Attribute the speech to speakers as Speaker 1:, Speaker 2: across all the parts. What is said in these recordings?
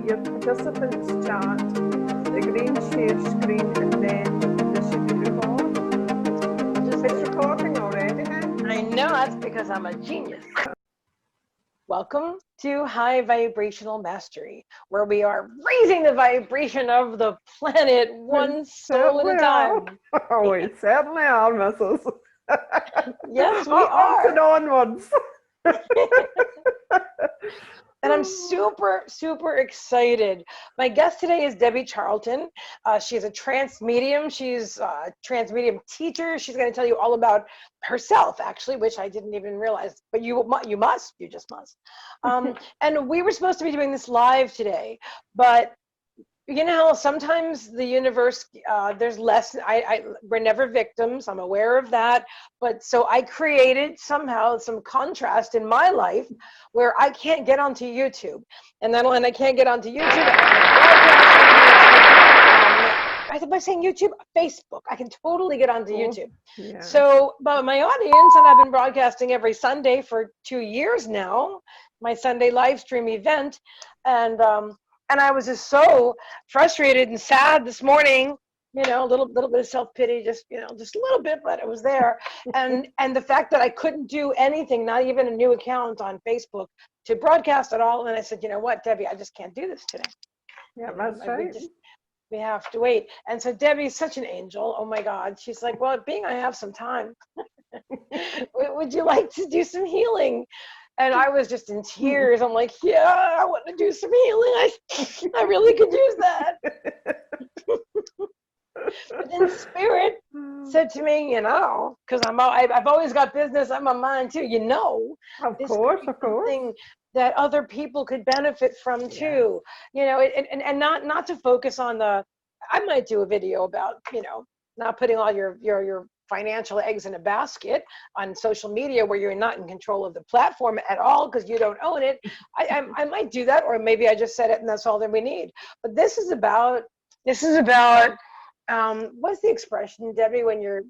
Speaker 1: your participants chat, the green share screen, and then this should be recording. It's recording already then.
Speaker 2: I know, that's because I'm a genius. Welcome to High Vibrational Mastery, where we are raising the vibration of the planet one soul at a time.
Speaker 1: Oh, we certainly are, missus.
Speaker 2: Yes, we are.
Speaker 1: And onwards.
Speaker 2: And I'm super, super excited. My guest today is Debbie Charlton. She's a trance medium. She's a trance medium teacher. She's going to tell you all about herself, actually, which I didn't even realize. But you just must. And we were supposed to be doing this live today, but you know, sometimes the universe, there's less, we're never victims, I'm aware of that, but so I created somehow some contrast in my life where I can't get onto YouTube, and then when I can't get onto YouTube, I think by saying YouTube, Facebook, I can totally get onto YouTube.
Speaker 1: Yeah.
Speaker 2: So, but my audience, and I've been broadcasting every Sunday for 2 years now, my Sunday live stream event, and I was just so frustrated and sad this morning, you know, a little bit of self-pity, just a little bit, but it was there. And the fact that I couldn't do anything, not even a new account on Facebook to broadcast at all. And I said, you know what, Debbie, I just can't do this today.
Speaker 1: Yeah, that's right.
Speaker 2: We have to wait. And so Debbie's such an angel. Oh my God. She's like, well, being I have some time, would you like to do some healing? And I was just in tears. I'm like, yeah, I want to do some healing. I really could use that. But then Spirit said to me, you know, because I've always got business on my mind too, you know.
Speaker 1: Of course.
Speaker 2: Something that other people could benefit from too. You know, and not to focus on I might do a video about, you know, not putting all your financial eggs in a basket on social media where you're not in control of the platform at all because you don't own it. I might do that, or maybe I just said it and that's all that we need. But this is about what's the expression, Debbie, when your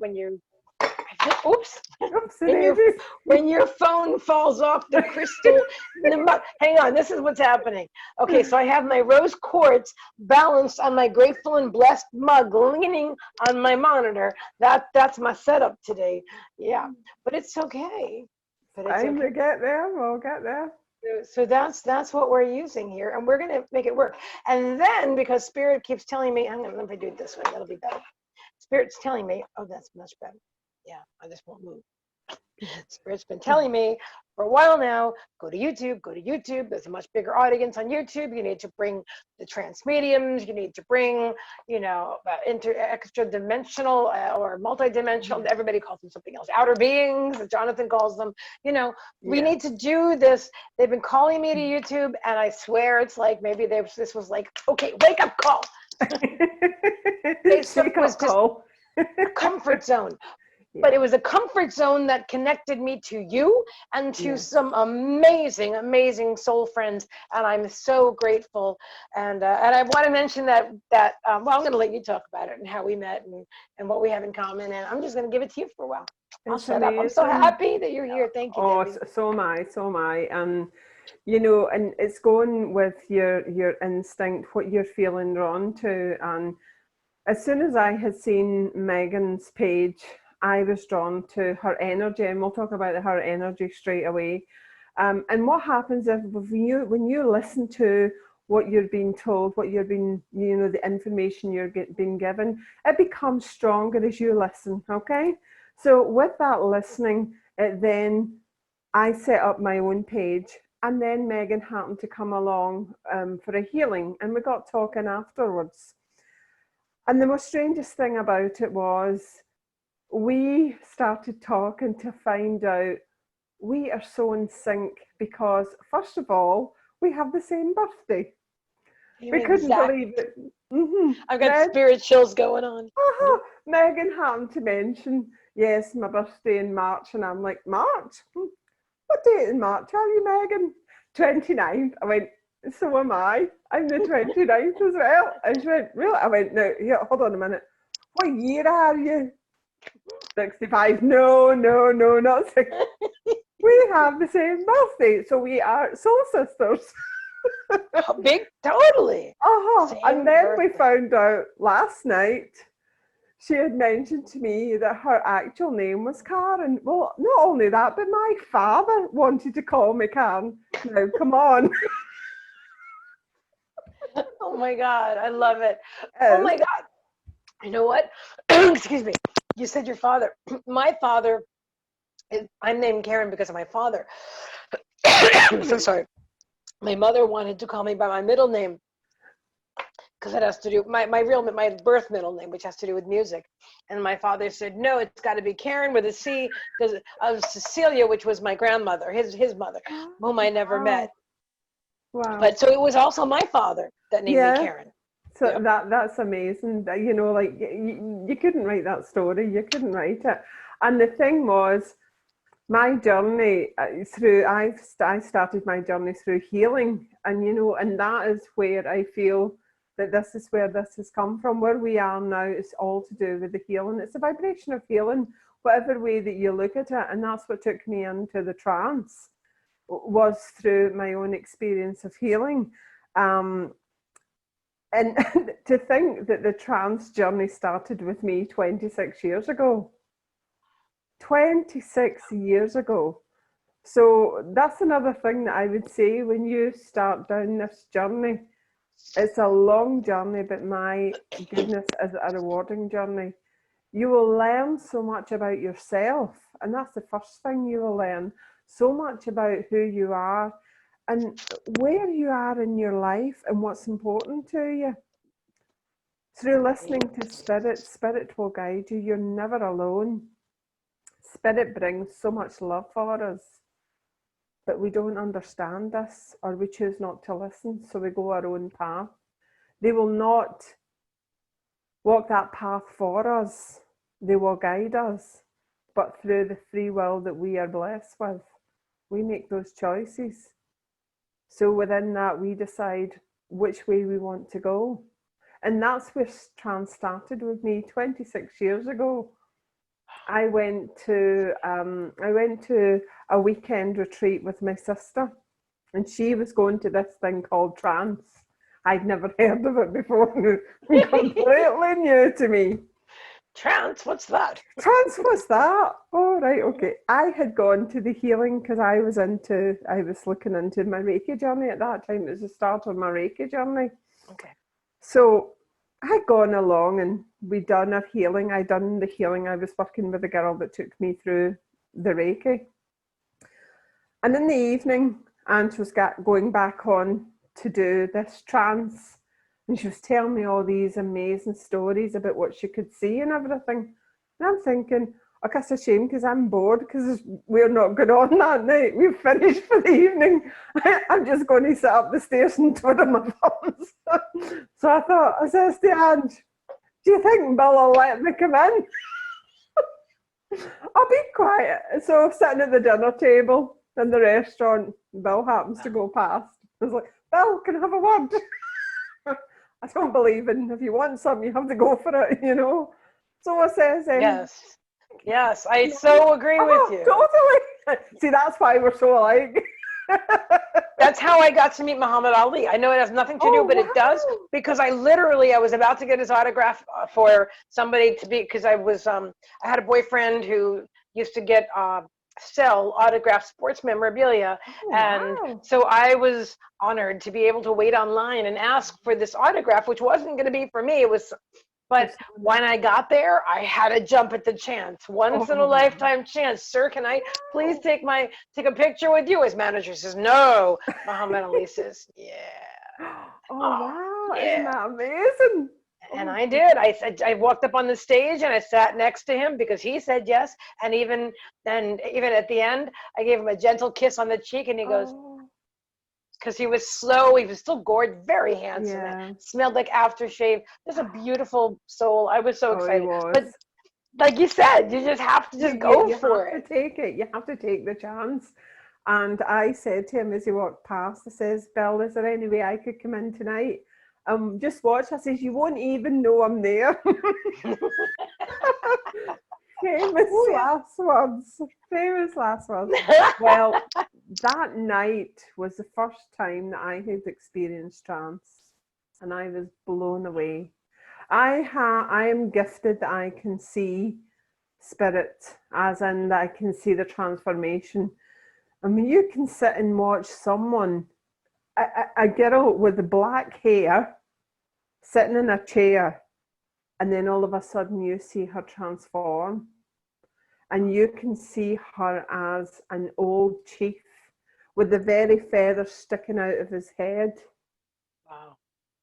Speaker 2: phone falls off the crystal in the mug. Hang on, this is what's happening. Okay, so I have my rose quartz balanced on my grateful and blessed mug leaning on my monitor. That's my setup today. Yeah, but it's okay.
Speaker 1: We'll get there. We'll get there.
Speaker 2: So that's what we're using here, and we're gonna make it work. And then because Spirit keeps telling me, let me do it this way. That'll be better. Spirit's telling me, oh, that's much better. Yeah, I just won't move. Spirit's been telling me for a while now, go to YouTube. There's a much bigger audience on YouTube. You need to bring the trance mediums. You need to bring, you know, extra dimensional or multidimensional. Everybody calls them something else. Outer beings, as Jonathan calls them. You know, we need to do this. They've been calling me to YouTube, and I swear it's like maybe this was like, okay, wake up call. Facebook was just a comfort zone. But it was a comfort zone that connected me to you and to some amazing, amazing soul friends, and I'm so grateful. And I want to mention that I'm going to let you talk about it and how we met and what we have in common, and I'm just going to give it to you for a while. I'll shut up. I'm so happy that you're here. Thank you, Debbie.
Speaker 1: So am I. And you know, and it's going with your instinct, what you're feeling drawn to. And as soon as I had seen Meagan's page, I was drawn to her energy, and we'll talk about her energy straight away. And what happens if when you listen to what you're being told, what you're being, you know, the information you're being given, it becomes stronger as you listen. Okay, so with that listening, then I set up my own page, and then Meagan happened to come along for a healing, and we got talking afterwards. And the most strangest thing about it was, we started talking to find out we are so in sync because, first of all, we have the same birthday. We couldn't believe it.
Speaker 2: I've got spirit chills going on.
Speaker 1: Meagan happened to mention, yes, my birthday in March, and I'm like, March? What date in March are you, Meagan? 29th. I went, so am I. I'm the 29th as well. And she went, really? I went, no, here, hold on a minute. What year are you? 65. No, not 60. We have the same birthday, so we are soul sisters.
Speaker 2: Big, totally.
Speaker 1: And then we
Speaker 2: birthday.
Speaker 1: found out last night, she had mentioned to me that her actual name was Karen. Well, not only that, but my father wanted to call me Karen. Now, come on.
Speaker 2: Oh my God, I love it. Oh my God. You know what? Excuse me. You said your father. My father, I'm named Karen because of my father. I'm so sorry. My mother wanted to call me by my middle name because it has to do my birth middle name, which has to do with music. And my father said, no, it's got to be Karen with a C because of Cecilia, which was my grandmother, his mother, whom I never met.
Speaker 1: Wow.
Speaker 2: But so it was also my father that named me Karen.
Speaker 1: So that's amazing. You know, like you couldn't write that story. You couldn't write it. And the thing was, my journey I started my journey through healing, and you know, and that is where I feel that this is where this has come from. Where we are now is all to do with the healing. It's a vibration of healing, whatever way that you look at it. And that's what took me into the trance, was through my own experience of healing. And to think that the trance journey started with me 26 years ago. 26 years ago. So that's another thing that I would say when you start down this journey. It's a long journey, but my goodness, is it a rewarding journey. You will learn so much about yourself, and that's the first thing you will learn. So much about who you are and where you are in your life and what's important to you. Through listening to Spirit, Spirit will guide you. You're never alone. Spirit brings so much love for us, but we don't understand this, or we choose not to listen, so we go our own path. They will not walk that path for us. They will guide us, but through the free will that we are blessed with, we make those choices. So within that, we decide which way we want to go. And that's where trance started with me 26 years ago. I went to a weekend retreat with my sister, and she was going to this thing called trance. I'd never heard of it before. Completely new to me.
Speaker 2: Trance? What's that?
Speaker 1: Trance, what's that? Oh, right, okay. I had gone to the healing because I was looking into my Reiki journey at that time. It was the start of my Reiki journey.
Speaker 2: Okay.
Speaker 1: So I'd gone along and we'd done our healing. I'd done the healing. I was working with a girl that took me through the Reiki. And in the evening, Aunt was going back on to do this trance. And she was telling me all these amazing stories about what she could see and everything. And I'm thinking, oh, that's a shame because I'm bored because we're not going on that night. We've finished for the evening. I'm just going to sit up the stairs and twiddle my thumbs. So I says to Aunt, do you think Bill will let me come in? I'll be quiet. So sitting at the dinner table in the restaurant, Bill happens to go past. I was like, Bill, can I have a word? I don't believe in if you want something, you have to go for it, you know. So I says,
Speaker 2: yes, I so agree with you.
Speaker 1: Totally. See, that's why we're so alike.
Speaker 2: That's how I got to meet Muhammad Ali. I know it has nothing to do, but it does, because I was about to get his autograph for somebody to be, because I had a boyfriend who used to sell autographed sports memorabilia. And so I was honored to be able to wait online and ask for this autograph, which wasn't going to be for me. But when I got there, I had to jump at the chance. Once in a lifetime chance. Sir, can I please take a picture with you? His manager says, no. Muhammad Ali says, yeah.
Speaker 1: Oh, wow. Yeah. Isn't that amazing?
Speaker 2: And I did. I walked up on the stage and I sat next to him because he said yes. And even at the end, I gave him a gentle kiss on the cheek, and he goes, because he was slow, he was still gorgeous, very handsome, and smelled like aftershave. Just a beautiful soul. I was so excited. But like you said, you just have to go for it.
Speaker 1: You have to take it. You have to take the chance. And I said to him as he walked past, I says, Bill, is there any way I could come in tonight? Just watch. I says, you won't even know I'm there. Famous last words. Well, that night was the first time that I had experienced trance, and I was blown away. I am gifted that I can see spirit, as in that I can see the transformation. I mean, you can sit and watch someone, a girl with the black hair, sitting in a chair, and then all of a sudden you see her transform, and you can see her as an old chief with the very feathers sticking out of his head.
Speaker 2: Wow.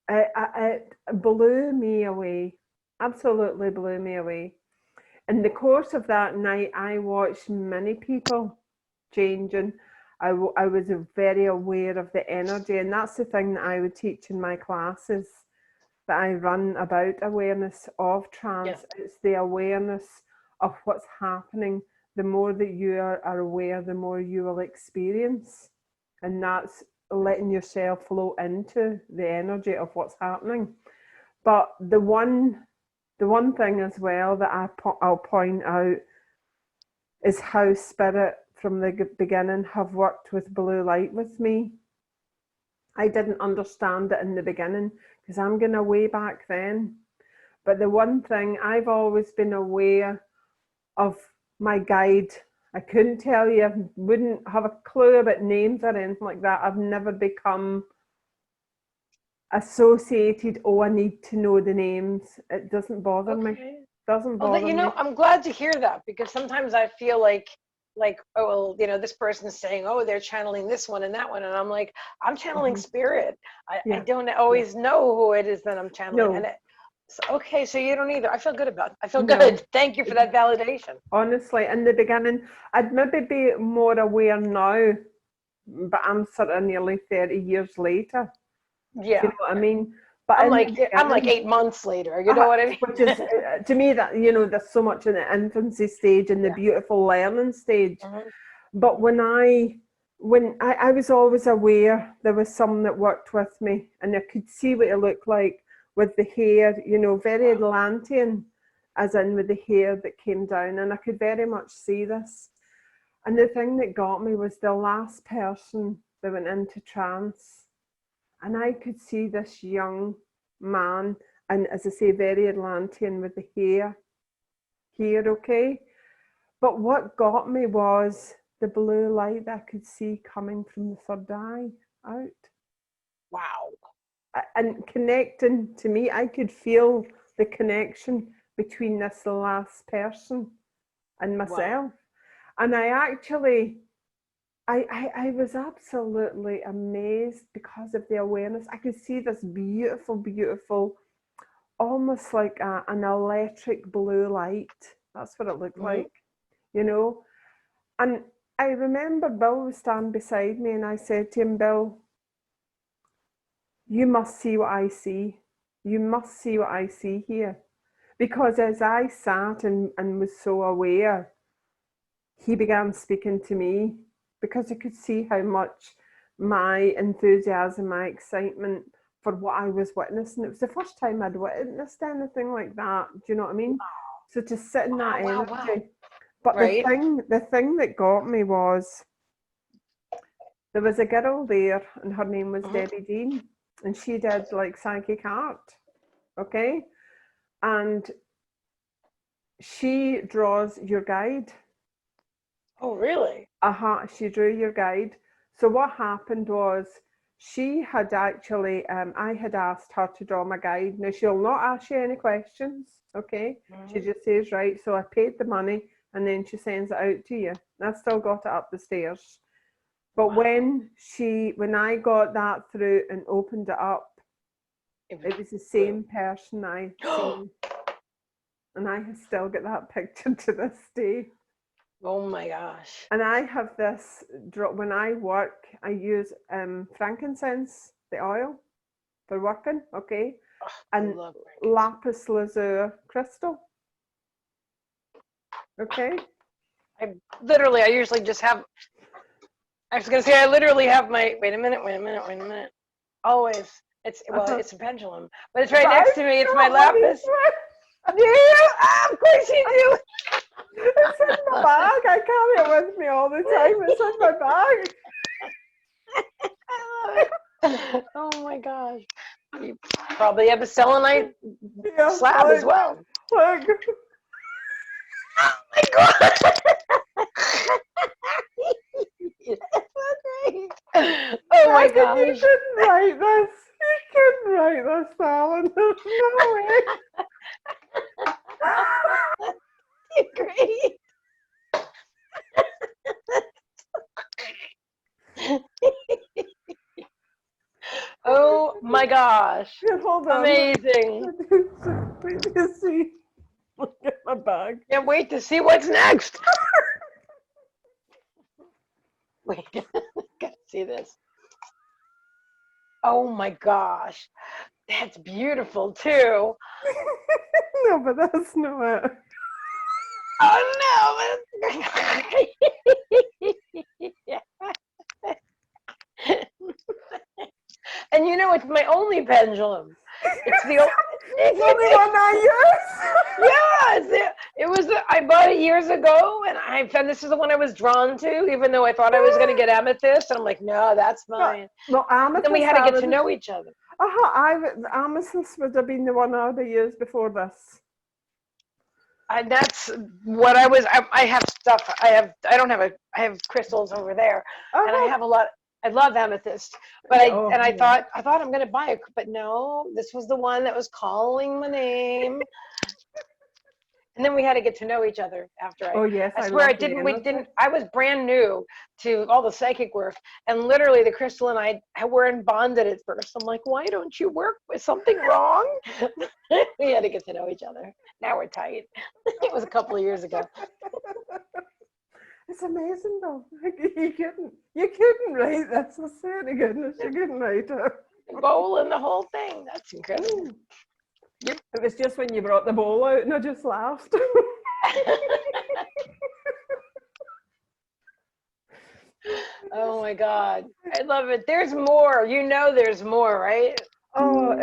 Speaker 1: It blew me away, absolutely blew me away. In the course of that night, I watched many people changing. I was very aware of the energy, and that's the thing that I would teach in my classes that I run about awareness of trance.
Speaker 2: Yeah.
Speaker 1: It's the awareness of what's happening. The more that you are aware, the more you will experience, and that's letting yourself flow into the energy of what's happening. But the one thing as well that I'll point out is how spirit from the beginning have worked with blue light with me. I didn't understand it in the beginning because I'm going way back then. But the one thing, I've always been aware of my guide. I couldn't tell you, I wouldn't have a clue about names or anything like that. I've never become associated, oh, I need to know the names. It doesn't bother me. It doesn't bother me.
Speaker 2: I'm glad to hear that, because sometimes I feel like, oh, well, this person's saying, oh, they're channeling this one and that one. And I'm like, I'm channeling spirit. I don't always know who it is that I'm channeling.
Speaker 1: No.
Speaker 2: And okay, so you don't either. I feel good about it. I feel good. Thank you for that validation.
Speaker 1: Honestly, in the beginning, I'd maybe be more aware now, but I'm sort of nearly 30 years later.
Speaker 2: Yeah.
Speaker 1: You know what I mean? But
Speaker 2: I'm like 8 months later. You know what I mean?
Speaker 1: Which is, to me, that, there's so much in the infancy stage and the beautiful learning stage.
Speaker 2: Mm-hmm.
Speaker 1: But when I was always aware there was some that worked with me, and I could see what it looked like with the hair, very Atlantean, as in with the hair that came down, and I could very much see this. And the thing that got me was the last person that went into trance, and I could see this young man, and as I say, very Atlantean with the hair, okay? But what got me was the blue light that I could see coming from the third eye out.
Speaker 2: Wow.
Speaker 1: And connecting to me, I could feel the connection between this last person and myself. Wow. And I actually, I was absolutely amazed because of the awareness. I could see this beautiful, beautiful, almost like an electric blue light. That's what it looked like, And I remember Bill was standing beside me, and I said to him, Bill, you must see what I see. You must see what I see here. Because as I sat and was so aware, he began speaking to me, because I could see how much my enthusiasm, my excitement for what I was witnessing. It was the first time I'd witnessed anything like that. Do you know what I mean? So to sit in that energy. Wow. But the thing that got me was, there was a girl there, and her name was Debbie Dean. And she did like psychic art, okay? And she draws your guide.
Speaker 2: Oh, really?
Speaker 1: She drew your guide. So what happened was, she had actually, I had asked her to draw my guide. Now, she'll not ask you any questions, okay? She just says, right, so I paid the money, and then she sends it out to you. And I still got it up the stairs. But when I got that through and opened it up, it was the same person I seen. And I still get that picture to this day.
Speaker 2: Oh my gosh.
Speaker 1: And I have this, when I work, I use frankincense, the oil, for working, okay?
Speaker 2: Oh,
Speaker 1: and lapis lazuli crystal. Okay?
Speaker 2: I usually just have, I was going to say, I literally have my, wait a minute. Always. It's a pendulum, but it's right next to me. It's my lapis. Yeah, of course you do.
Speaker 1: It's in my bag. I carry it with me all the time. It's in my bag.
Speaker 2: Oh my gosh. You probably have a selenite
Speaker 1: Yeah,
Speaker 2: slab as well.
Speaker 1: Look.
Speaker 2: Oh my god. Oh my
Speaker 1: Megan, you
Speaker 2: gosh.
Speaker 1: couldn't write this. You couldn't write this, Alan. There's no way.
Speaker 2: You're great. Oh my gosh.
Speaker 1: Here, hold on.
Speaker 2: Amazing.
Speaker 1: Wait to see. Look at my bag.
Speaker 2: Can't wait to see what's next. Wait, gotta see this. Oh my gosh. That's beautiful too.
Speaker 1: No, but that's not it.
Speaker 2: Oh no. And you know, it's my only pendulum. It's the only
Speaker 1: one I use.
Speaker 2: Yes, it was. I bought it years ago, and I found this is the one I was drawn to, even though I thought I was going to get amethyst. And I'm like, no, that's mine.
Speaker 1: Well, amethyst.
Speaker 2: Then we had to get to know each other.
Speaker 1: Amethyst would have been the one I would have used before this.
Speaker 2: And that's what I was. I have stuff. I have crystals over there, and I have a lot. I love amethyst, but I thought I'm going to buy it, but no, this was the one that was calling my name. And then we had to get to know each other after. I swear we didn't. I was brand new to all the psychic work, and literally the crystal and I weren't bonded at first. I'm like, why don't you work? Is something wrong? We had to get to know each other. Now we're tight. It was a couple of years ago.
Speaker 1: It's amazing though. You couldn't write this. I swear to goodness, you couldn't write it.
Speaker 2: The bowl and the whole thing. That's incredible.
Speaker 1: Yep. It was just when you brought the bowl out and I just laughed.
Speaker 2: Oh my God. I love it. There's more. You know there's more, right?
Speaker 1: Oh,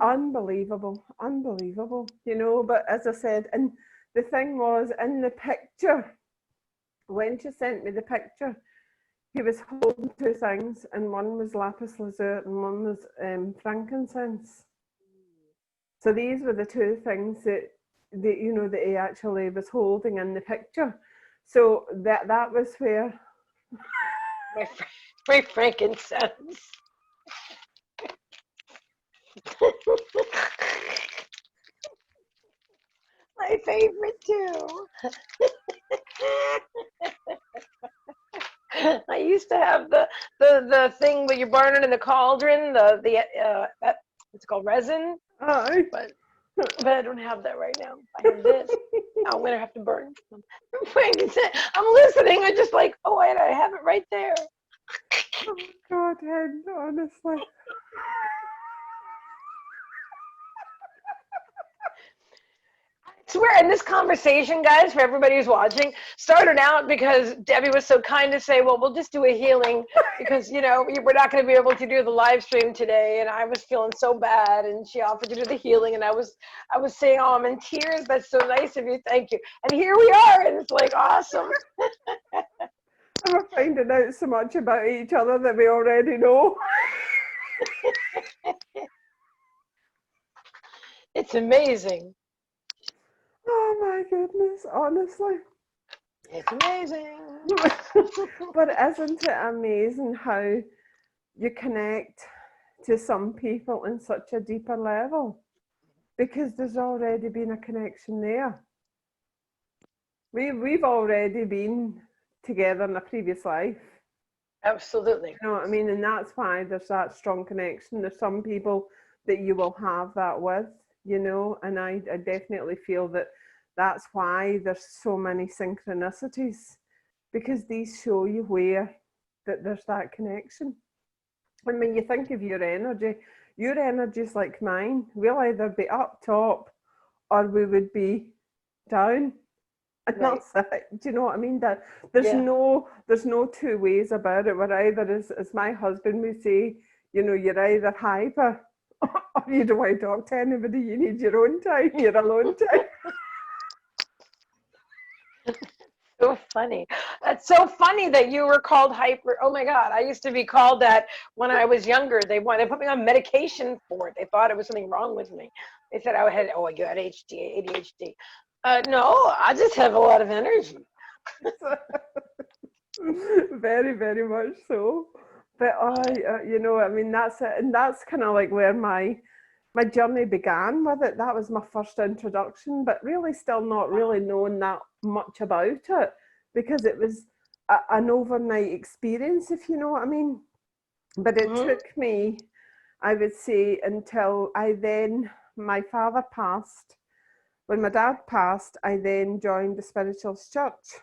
Speaker 1: unbelievable. Unbelievable. You know, but as I said, and the thing was, in the picture, when she sent me the picture, he was holding two things, and one was lapis lazuli and one was frankincense. So these were the two things that that he actually was holding in the picture. So that was where
Speaker 2: my frankincense. My favorite too. I used to have the thing where you burn it in the cauldron, it's called resin. But I don't have that right now. I have this. Now I'm gonna have to burn some. I'm listening. I just like, oh wait, I have it right there.
Speaker 1: Oh God, Ed, honestly.
Speaker 2: I swear, in this conversation, guys, for everybody who's watching, started out because Debbie was so kind to say, well, we'll just do a healing because, we're not going to be able to do the live stream today. And I was feeling so bad. And she offered to do the healing. And I was saying, oh, I'm in tears. That's so nice of you. Thank you. And here we are. And it's like, awesome.
Speaker 1: And we're finding out so much about each other that we already know.
Speaker 2: It's amazing.
Speaker 1: Oh my goodness, honestly.
Speaker 2: It's amazing.
Speaker 1: But isn't it amazing how you connect to some people in such a deeper level? Because there's already been a connection there. We've already been together in a previous life.
Speaker 2: Absolutely.
Speaker 1: You know what I mean? And that's why there's that strong connection. There's some people that you will have that with, and I definitely feel that that's why there's so many synchronicities, because these show you where that there's that connection. And when you think of your energy is like mine. We'll either be up top or we would be down. And
Speaker 2: right.
Speaker 1: That's it. Do you know what I mean? That there's no two ways about it. We're either, as my husband would say, you're either hyper or you don't want to talk to anybody. You need your own time, your alone time.
Speaker 2: So funny. That's so funny that you were called hyper. Oh my God. I used to be called that when I was younger. They put me on medication for it. They thought it was something wrong with me. They said I had, you had ADHD. No, I just have a lot of energy.
Speaker 1: Very, very much so. But you know, I mean, that's it, and that's kind of like where my journey began with it. That was my first introduction, but really still not really knowing that much about it, because it was an overnight experience, if you know what I mean. But it took me, I would say, until my father passed. When my dad passed, I then joined the Spirituals Church.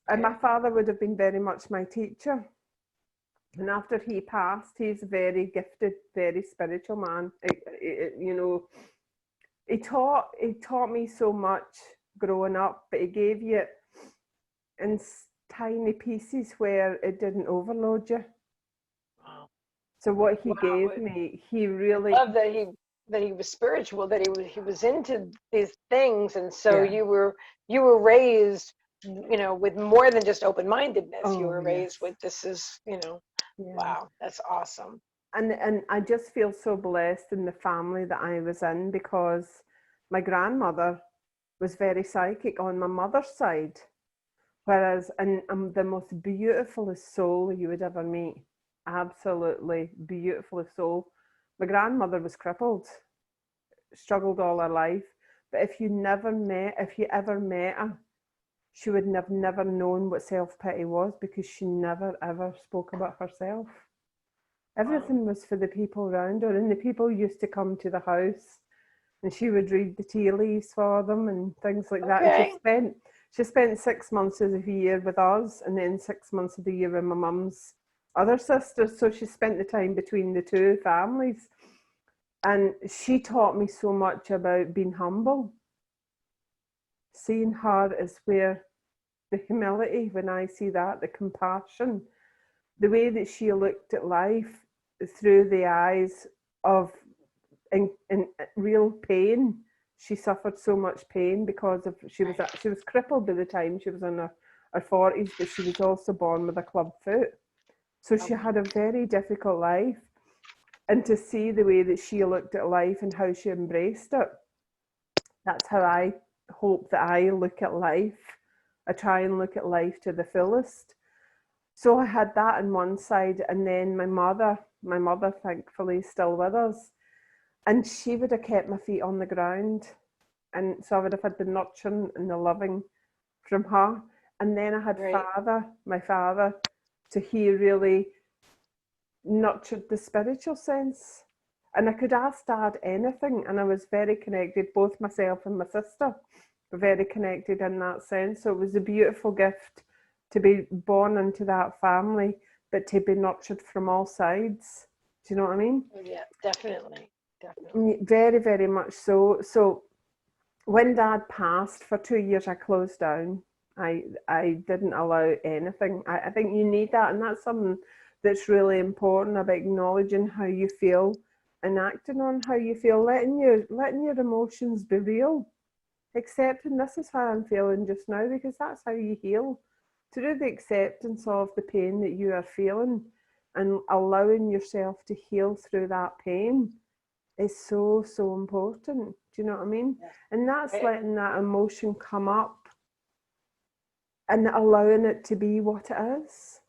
Speaker 1: And my father would have been very much my teacher. And after he passed, he's a very gifted, very spiritual man. You know, he taught me so much growing up, but he gave you it in tiny pieces where it didn't overload you.
Speaker 2: Wow.
Speaker 1: So what he gave me, he really...
Speaker 2: I love that he was spiritual, that he was into these things, and so you were raised, you know, with more than just open-mindedness. You were raised with this is, you know, wow, that's awesome.
Speaker 1: And I just feel so blessed in the family that I was in, because my grandmother was very psychic on my mother's side, whereas I'm the most beautifulest soul you would ever meet. Absolutely beautifulest soul. My grandmother was crippled, struggled all her life, but if you ever met her, she would have never known what self-pity was, because she never ever spoke about herself. Everything was for the people around her, and the people used to come to the house and she would read the tea leaves for them and things like that. And she spent 6 months of the year with us, and then 6 months of the year with my mum's other sisters. So she spent the time between the two families. And she taught me so much about being humble. Seeing her is where the humility, when I see that, the compassion, the way that she looked at life through the eyes of in real pain. She suffered so much pain because of she was crippled by the time she was in her 40s, but she was also born with a club foot. So she had a very difficult life. And to see the way that she looked at life and how she embraced it, that's how I hope that I look at life. I try and look at life to the fullest. So I had that on one side, and then my mother thankfully is still with us, and she would have kept my feet on the ground, and so I would have had the nurturing and the loving from her. And then I had my father, so he really nurtured the spiritual sense, and I could ask Dad anything, and I was very connected. Both myself and my sister were very connected in that sense. So it was a beautiful gift to be born into that family, but to be nurtured from all sides. Do you know what I mean?
Speaker 2: Yeah, definitely.
Speaker 1: Very, very much so. So when Dad passed, for 2 years I closed down. I didn't allow anything. I think you need that, and that's something that's really important, about acknowledging how you feel and acting on how you feel, letting your emotions be real, accepting this is how I'm feeling just now, because that's how you heal. To do the acceptance of the pain that you are feeling and allowing yourself to heal through that pain is so, so important. Do you know what I mean? Yeah. And that's letting that emotion come up and allowing it to be what it is.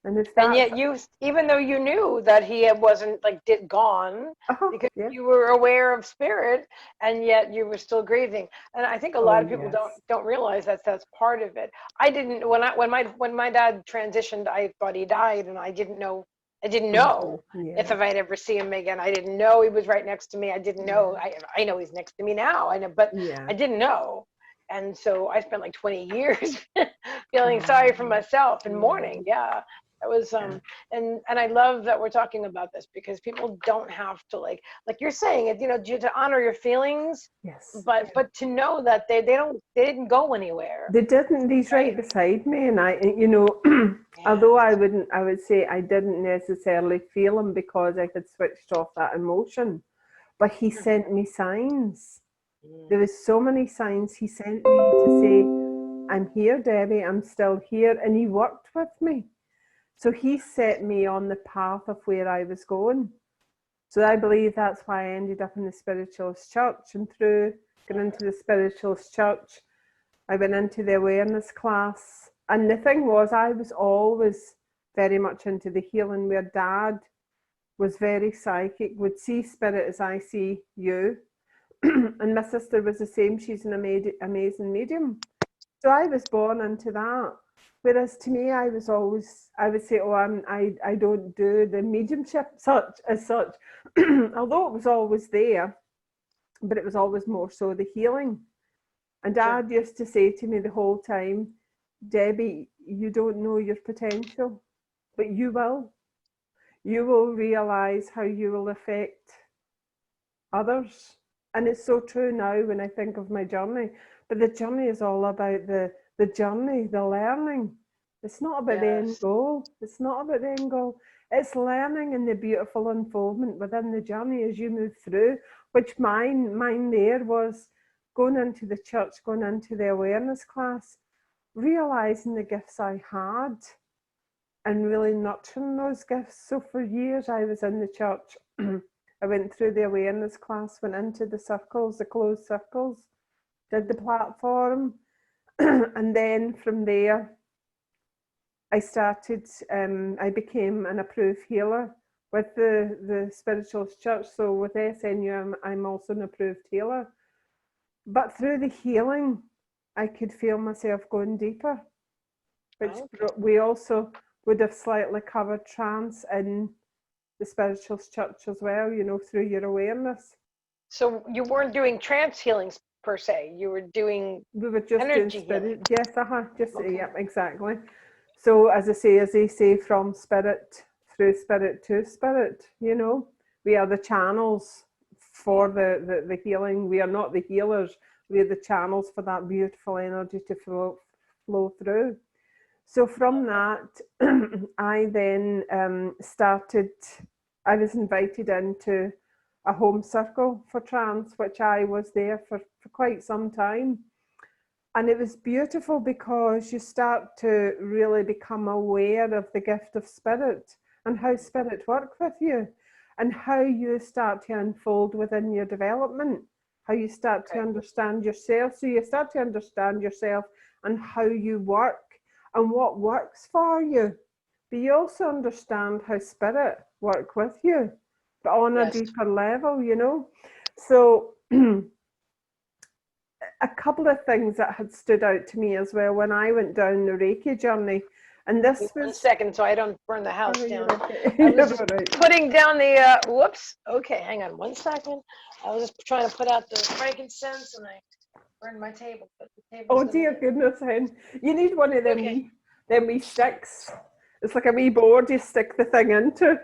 Speaker 1: And
Speaker 2: yet you, even though you knew that he wasn't like gone, because you were aware of spirit, and yet you were still grieving. And I think a lot of people don't realize that's part of it. I didn't when my dad transitioned, I thought he died, and I didn't know if I'd ever see him again. I didn't know he was right next to me. I didn't know. I know he's next to me now. I know, but I didn't know. And so I spent like 20 years feeling sorry for myself and mourning. Yeah. That was and I love that we're talking about this, because people don't have to like you're saying it, you know, to honor your feelings.
Speaker 1: Yes.
Speaker 2: But to know that they didn't go anywhere.
Speaker 1: They didn't. He's right beside me, and I, you know, although I would say I didn't necessarily feel him because I had switched off that emotion, but he sent me signs. There was so many signs he sent me to say, I'm here, Debbie, I'm still here. And he worked with me. So he set me on the path of where I was going. So I believe that's why I ended up in the Spiritualist Church. And through going into the Spiritualist Church, I went into the awareness class. And the thing was, I was always very much into the healing, where Dad was very psychic, would see spirit as I see you. And my sister was the same. She's an amazing medium. So I was born into that. Whereas to me, I was always, I would say, oh, I don't do the mediumship as such, although it was always there, but it was always more so the healing. And Dad used to say to me the whole time, Debbie, you don't know your potential, but you will. You will realise how you will affect others. And it's so true now when I think of my journey. But the journey is all about the journey, the learning. It's not about the end goal. It's not about the end goal. It's learning and the beautiful unfoldment within the journey as you move through, which mine there was going into the church, going into the awareness class, realising the gifts I had and really nurturing those gifts. So for years I was in the church. I went through the awareness class, went into the circles, the closed circles, did the platform, and then from there I started, I became an approved healer with the Spiritualist Church. So with SNU, I'm also an approved healer. But through the healing, I could feel myself going deeper, which we also would have slightly covered trance in the Spiritualist Church as well, you know, through your awareness.
Speaker 2: So you weren't doing trance healings per se. You were doing
Speaker 1: we were just
Speaker 2: energy
Speaker 1: doing spirit.
Speaker 2: healing.
Speaker 1: Yes, yeah, exactly. So as they say, from spirit through spirit to spirit, you know, we are the channels for the healing. We are not the healers. We are the channels for that beautiful energy to flow through. So from that, I then I was invited into a home circle for trance, which I was there for quite some time. And it was beautiful because you start to really become aware of the gift of spirit and how spirit works with you and how you start to unfold within your development, how you start to understand yourself. So you start to understand yourself and how you work and what works for you. But you also understand how spirit works with you, but on a deeper level, you know. So a couple of things that had stood out to me as well when I went down the Reiki journey, and this was...
Speaker 2: 1 second so I don't burn the house down.
Speaker 1: Okay.
Speaker 2: I was putting down the, whoops, okay, hang on 1 second. I was just trying to put out the frankincense and I burned my table. But the
Speaker 1: oh dear goodness, Hen. You need one of them, them wee sticks. It's like a wee board you stick the thing into.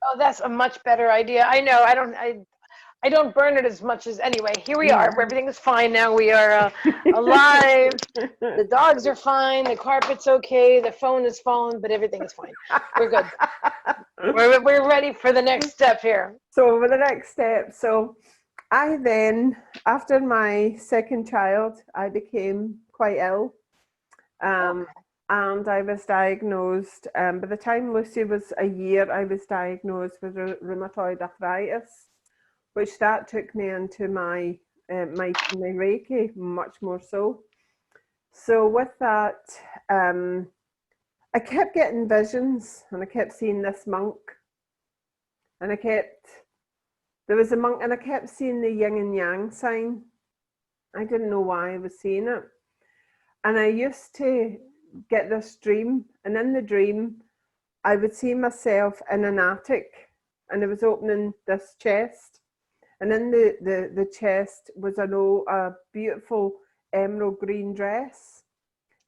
Speaker 2: Oh, that's a much better idea. I know, I don't burn it as much as, anyway, here we are. Everything is fine now. We are alive. The dogs are fine. The carpet's okay. The phone is fallen, but everything is fine. We're good. We're ready for the next step here.
Speaker 1: So for the next step, so I then, after my second child, I became quite ill. And I was diagnosed, by the time Lucy was a year, I was diagnosed with rheumatoid arthritis, which that took me into my Reiki much more so. So with that, I kept getting visions and I kept seeing this monk. And there was a monk and I kept seeing the yin and yang sign. I didn't know why I was seeing it. And I used to get this dream, and in the dream, I would see myself in an attic and I was opening this chest. And in the chest was a beautiful emerald green dress.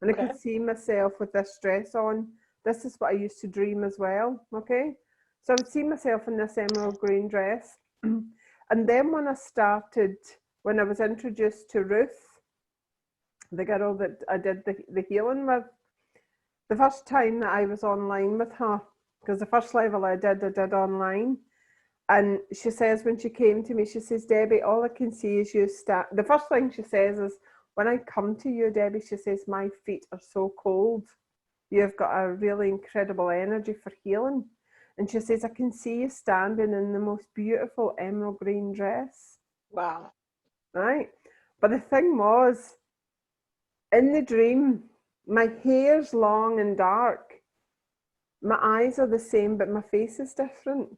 Speaker 1: And I could see myself with this dress on. This is what I used to dream as well, okay? So I would see myself in this emerald green dress. And then when I was introduced to Ruth, the girl that I did the healing with, the first time that I was online with her, because the first level I did online, and she says when she came to me, she says, Debbie, all I can see is you the first thing she says is, when I come to you, Debbie, she says, my feet are so cold. You've got a really incredible energy for healing. And she says, I can see you standing in the most beautiful emerald green dress.
Speaker 2: Wow.
Speaker 1: Right? But the thing was, in the dream, my hair's long and dark. My eyes are the same, but my face is different.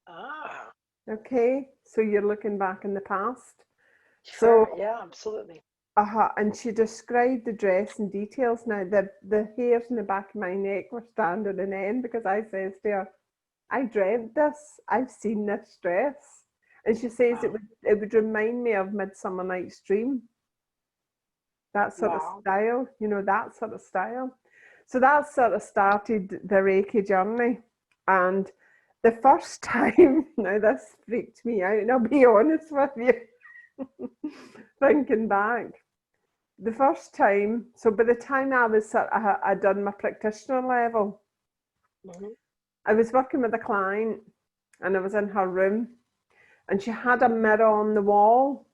Speaker 2: Ah.
Speaker 1: Okay? So you're looking back in the past.
Speaker 2: Sure.
Speaker 1: So,
Speaker 2: Yeah, absolutely.
Speaker 1: and she described the dress in details. Now, the hairs in the back of my neck were standing on end because I says to her, I dreamt this. I've seen this dress. And she says
Speaker 2: Wow.
Speaker 1: it would remind me of Midsummer Night's Dream. That sort of
Speaker 2: Wow.
Speaker 1: style, that sort of style. So that sort of started the Reiki journey. And the first time, now this freaked me out, and I'll be honest with you, thinking back, the first time, so by the time I'd done my practitioner level, I was working with a client and I was in her room and she had a mirror on the wall.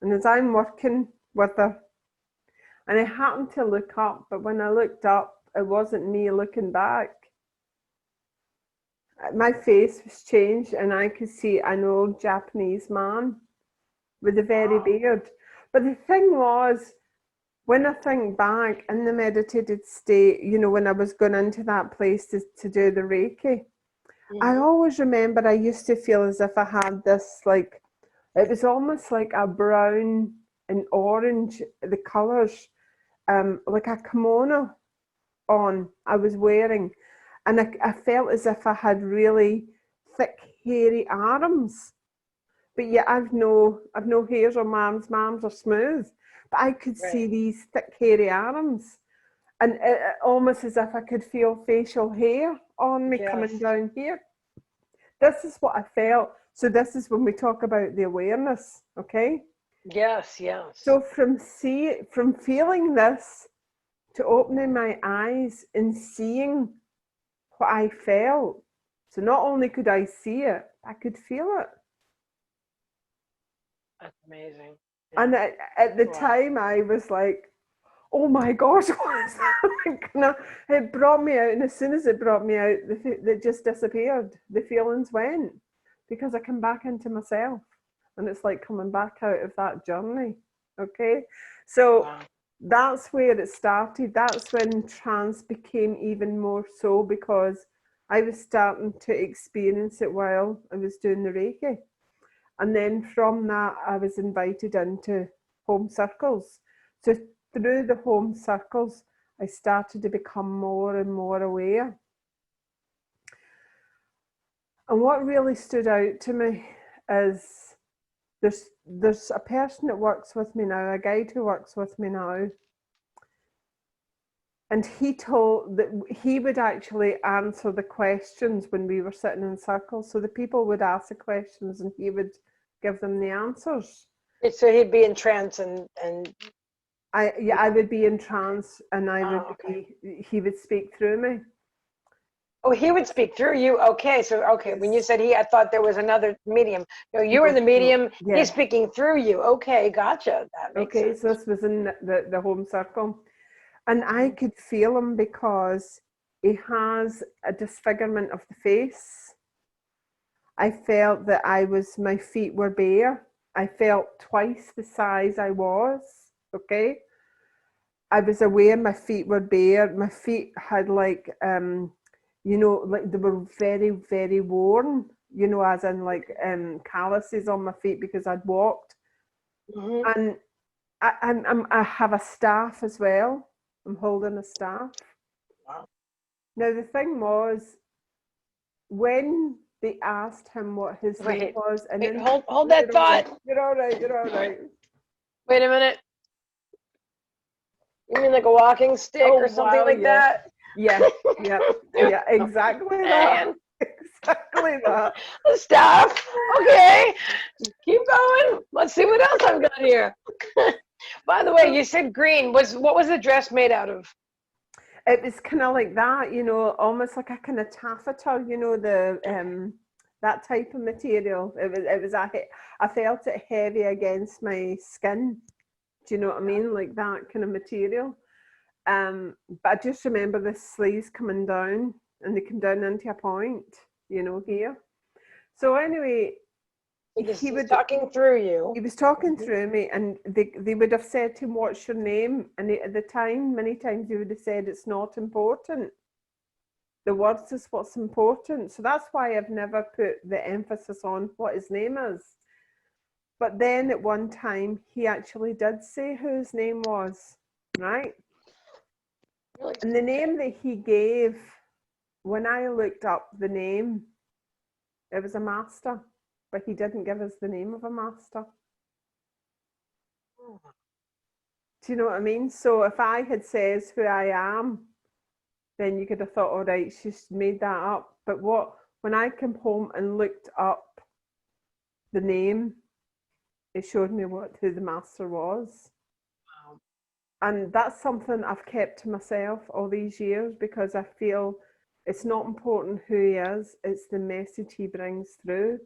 Speaker 1: And as I'm working with her, and I happened to look up, but when I looked up, it wasn't me looking back. My face was changed and I could see an old Japanese man with a very beard. But the thing was, when I think back in the meditated state, when I was going into that place to do the Reiki, I always remember I used to feel as if I had this, like, it was almost like a brown and orange, the colours, like a kimono on I was wearing. And I felt as if I had really thick, hairy arms. But yet I've no hairs on my arms. My arms are smooth. But I could see these thick, hairy arms. And almost as if I could feel facial hair on me coming down here. This is what I felt. So this is when we talk about the awareness, okay?
Speaker 2: Yes, yes.
Speaker 1: So from feeling this to opening my eyes and seeing what I felt. So not only could I see it, I could feel it.
Speaker 2: That's amazing. Yeah.
Speaker 1: And at the time, I was like, oh my gosh, what is that? It brought me out, and as soon as it brought me out, it just disappeared. The feelings went because I come back into myself, and it's like coming back out of that journey. Okay, so that's where it started. That's when trance became even more so, because I was starting to experience it while I was doing the Reiki. And then from that, I was invited into home circles. So through the home circles, I started to become more and more aware. And what really stood out to me is there's a person that works with me now, a guide who works with me now. And he told that he would actually answer the questions when we were sitting in circles. So the people would ask the questions and he would give them the answers.
Speaker 2: So he'd be in trance and
Speaker 1: I would be in trance and he would speak through me.
Speaker 2: Oh, he would speak through you. Okay, so when you said I thought there was another medium. No, you were the medium. Yeah. He's speaking through you. Okay, gotcha. That makes sense.
Speaker 1: So this was in the home circle, and I could feel him because he has a disfigurement of the face. I felt that my feet were bare. I felt twice the size I was. Okay, I was aware my feet were bare. My feet had like like they were very, very worn, as in like calluses on my feet because I'd walked. And I have a staff as well. I'm holding a staff.
Speaker 2: Wow.
Speaker 1: Now the thing was, when they asked him what his name was, and then
Speaker 2: hold that thought.
Speaker 1: You're all right.
Speaker 2: Wait a minute. You mean like a walking stick or something like that?
Speaker 1: Yeah, exactly that. Exactly that.
Speaker 2: The staff. Okay, keep going. Let's see what else I've got here. By the way, you said green. What was the dress made out of?
Speaker 1: It was kind of like that, almost like a kind of taffeta, that type of material. I felt it heavy against my skin. Do you know what I mean? Like that kind of material. But I just remember the sleeves coming down, and they come down into a point, you know, here. So anyway,
Speaker 2: He's talking through you.
Speaker 1: He was talking through me, and they would have said to him, "What's your name?" And at the time, many times he would have said, "It's not important. The words is what's important." So that's why I've never put the emphasis on what his name is. But then at one time, he actually did say who his name was, right?
Speaker 2: Really?
Speaker 1: And the name that he gave, when I looked up the name, it was a master, but he didn't give us the name of a master. Do you know what I mean? So if I had says who I am, then you could have thought, all right, she's made that up. But when I came home and looked up the name, it showed me who the master was.
Speaker 2: Wow.
Speaker 1: And that's something I've kept to myself all these years, because I feel it's not important who he is, it's the message he brings through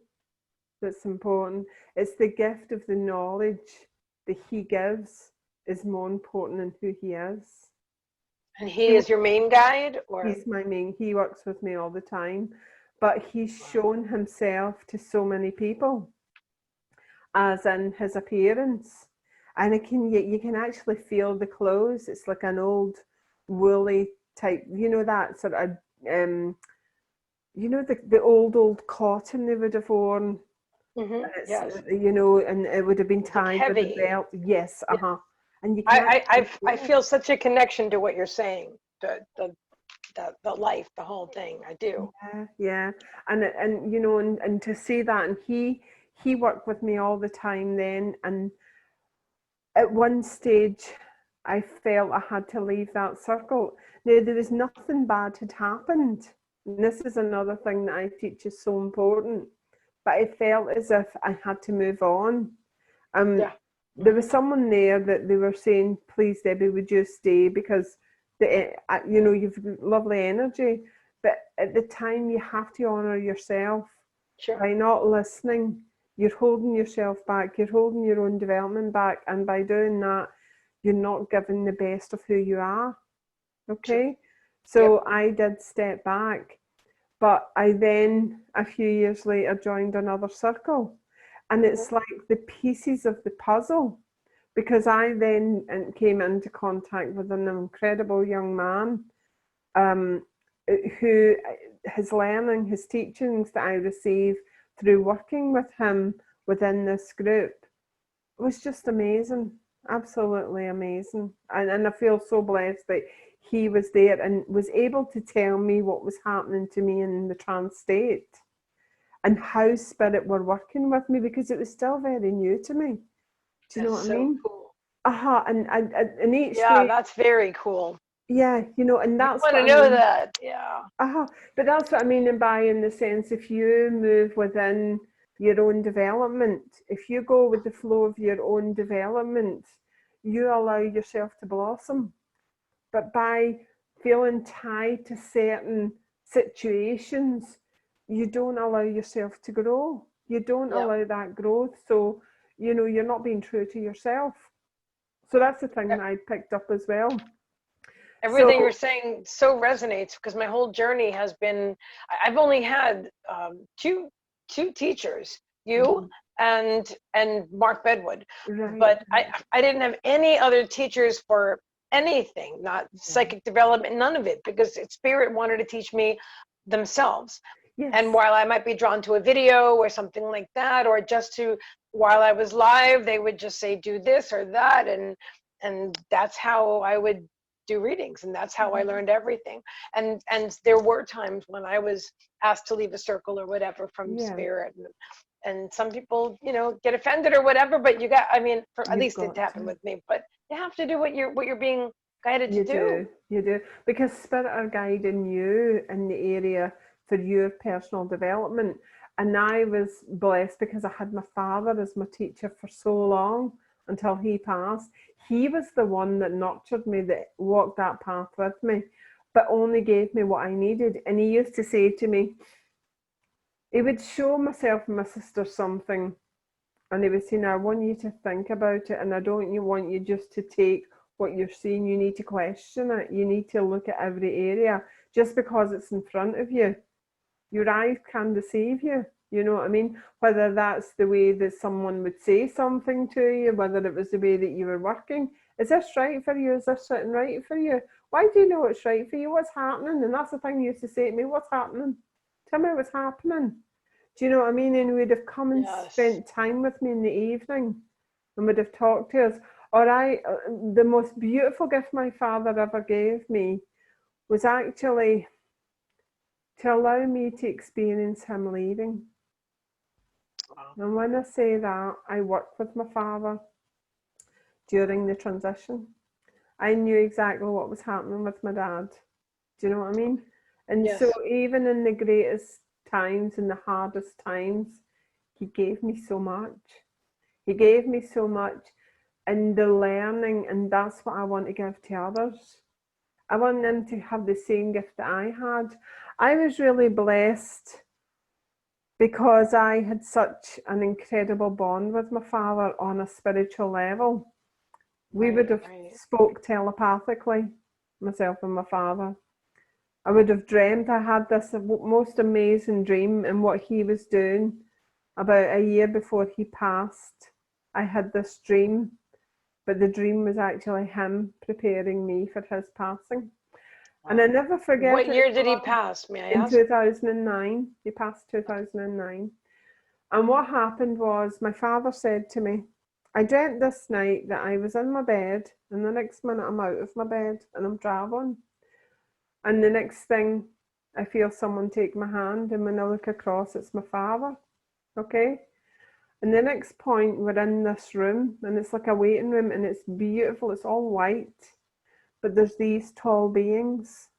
Speaker 1: that's important. It's the gift of the knowledge that he gives is more important than who he is.
Speaker 2: And he is your main guide, or?
Speaker 1: He's my main, he works with me all the time, but he's shown himself to so many people, as in his appearance. And you can actually feel the clothes. It's like an old woolly type, you know, that sort of, you know, the old cotton they would have worn.
Speaker 2: Yes.
Speaker 1: You know, and it would have been tied with a belt. Yes, And you
Speaker 2: I feel such a connection to what you're saying. The life, the whole thing. I do.
Speaker 1: Yeah. And you know, and to see that, and he worked with me all the time then, and at one stage I felt I had to leave that circle. Now, there was nothing bad had happened. And this is another thing that I teach is so important. But I felt as if I had to move on. There was someone there that they were saying, "Please, Debbie, would you stay?" Because you know, you've lovely energy. But at the time, you have to honour yourself.
Speaker 2: Sure.
Speaker 1: By not listening, you're holding yourself back. You're holding your own development back, and by doing that, you're not giving the best of who you are. Okay, so I did step back. But I then, a few years later, joined another circle. And it's like the pieces of the puzzle, because I then came into contact with an incredible young man who his learning, his teachings that I received through working with him within this group was just amazing, absolutely amazing. And I feel so blessed that he was there and was able to tell me what was happening to me in the trance state and how spirit were working with me, because it was still very new to me. Do you know what I mean?
Speaker 2: Cool.
Speaker 1: And each
Speaker 2: day, that's very cool.
Speaker 1: Yeah, you know, and that's
Speaker 2: I want to know that. Yeah.
Speaker 1: But that's what I mean by, in the sense, if you move within your own development, if you go with the flow of your own development, you allow yourself to blossom. But by feeling tied to certain situations, you don't allow yourself to grow. You don't allow that growth. So, you know, you're not being true to yourself. So that's the thing that I picked up as well.
Speaker 2: Everything you're saying so resonates, because my whole journey has been, I've only had two teachers, you and Mark Bedwood, but I didn't have any other teachers for anything, not psychic development, none of it, because Spirit wanted to teach me themselves. And while I might be drawn to a video or something like that, or just while I was live, they would just say, do this or that, and that's how I would do readings, and that's how I learned everything. And there were times when I was asked to leave a circle or whatever from Spirit, and some people, you know, get offended or whatever, but you got, I mean, at least it happened with me, but you have to do what you're being guided to do.
Speaker 1: You do, because Spirit are guiding you in the area for your personal development. And I was blessed because I had my father as my teacher for so long, until he passed. He was the one that nurtured me, that walked that path with me, but only gave me what I needed. And he used to say to me, he would show myself and my sister something, And he was saying, I want you to think about it, and I don't want you just to take what you're seeing. You need to question it. You need to look at every area. Just because it's in front of you, your eyes can deceive you. You know what I mean? Whether that's the way that someone would say something to you, whether it was the way that you were working. Is this right for you? Is this sitting right for you? Why do you know it's right for you? What's happening? And that's the thing you used to say to me, what's happening? Tell me what's happening. Do you know what I mean? And we'd have come and spent time with me in the evening and would have talked to us. Or the most beautiful gift my father ever gave me was actually to allow me to experience him leaving. Wow. And when I say that, I worked with my father during the transition. I knew exactly what was happening with my dad. Do you know what I mean? And so even in the greatest times and the hardest times, he gave me so much. He gave me so much, and the learning, and that's what I want to give to others. I want them to have the same gift that I had. I was really blessed because I had such an incredible bond with my father on a spiritual level. We would have spoke telepathically, myself and my father. I would have dreamed. I had this most amazing dream, and what he was doing about a year before he passed. I had this dream, but the dream was actually him preparing me for his passing. Wow. And I never forget.
Speaker 2: What year did he pass, may I ask?
Speaker 1: In 2009. He passed 2009. And what happened was my father said to me, I dreamt this night that I was in my bed, and the next minute I'm out of my bed and I'm traveling. And the next thing, I feel someone take my hand, and when I look across, it's my father. Okay? And the next point, we're in this room, and it's like a waiting room, and it's beautiful. It's all white, but there's these tall beings.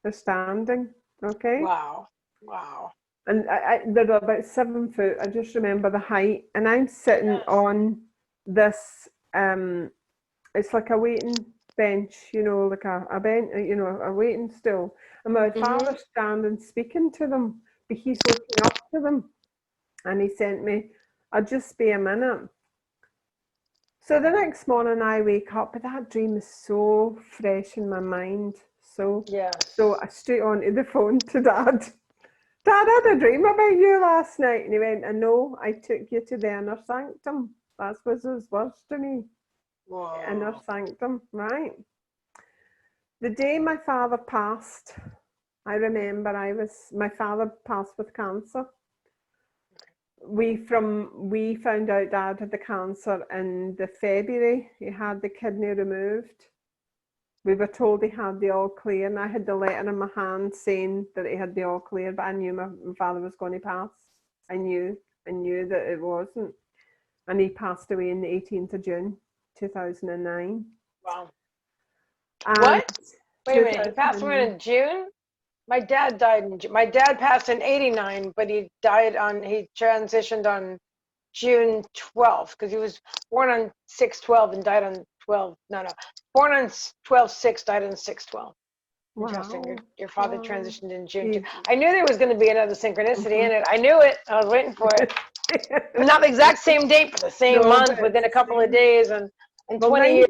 Speaker 1: They're standing. Okay?
Speaker 2: Wow. Wow.
Speaker 1: And they're about 7 foot. I just remember the height. And I'm sitting on this, it's like a waiting bench, you know, like a bench, you know, a waiting stool. And my father's standing speaking to them, but he's looking up to them. And he sent me, I'll just be a minute. So the next morning I wake up, but that dream is so fresh in my mind. So I straight onto the phone to Dad. Dad, I had a dream about you last night. And he went, I know, I took you to the inner sanctum. That was his words to me.
Speaker 2: Whoa.
Speaker 1: Inner sanctum, right? The day my father passed, I remember my father passed with cancer. We found out Dad had the cancer in the February. He had the kidney removed. We were told he had the all clear, and I had the letter in my hand saying that he had the all clear, but I knew my father was going to pass. I knew that it wasn't. And he passed away on the 18th of June, 2009.
Speaker 2: Wow.
Speaker 1: And
Speaker 2: what? Wait a minute, he passed away in June? My dad died my dad passed in 89, but he transitioned on June 12th, because he was born on 6/12 and died on 12. Born on 12/6, died on 6/12. Wow. Interesting. Your father transitioned in June too. I knew there was going to be another synchronicity in it. I knew it. I was waiting for it. Not the exact same date, but the same month, within a couple of days, and 20 years.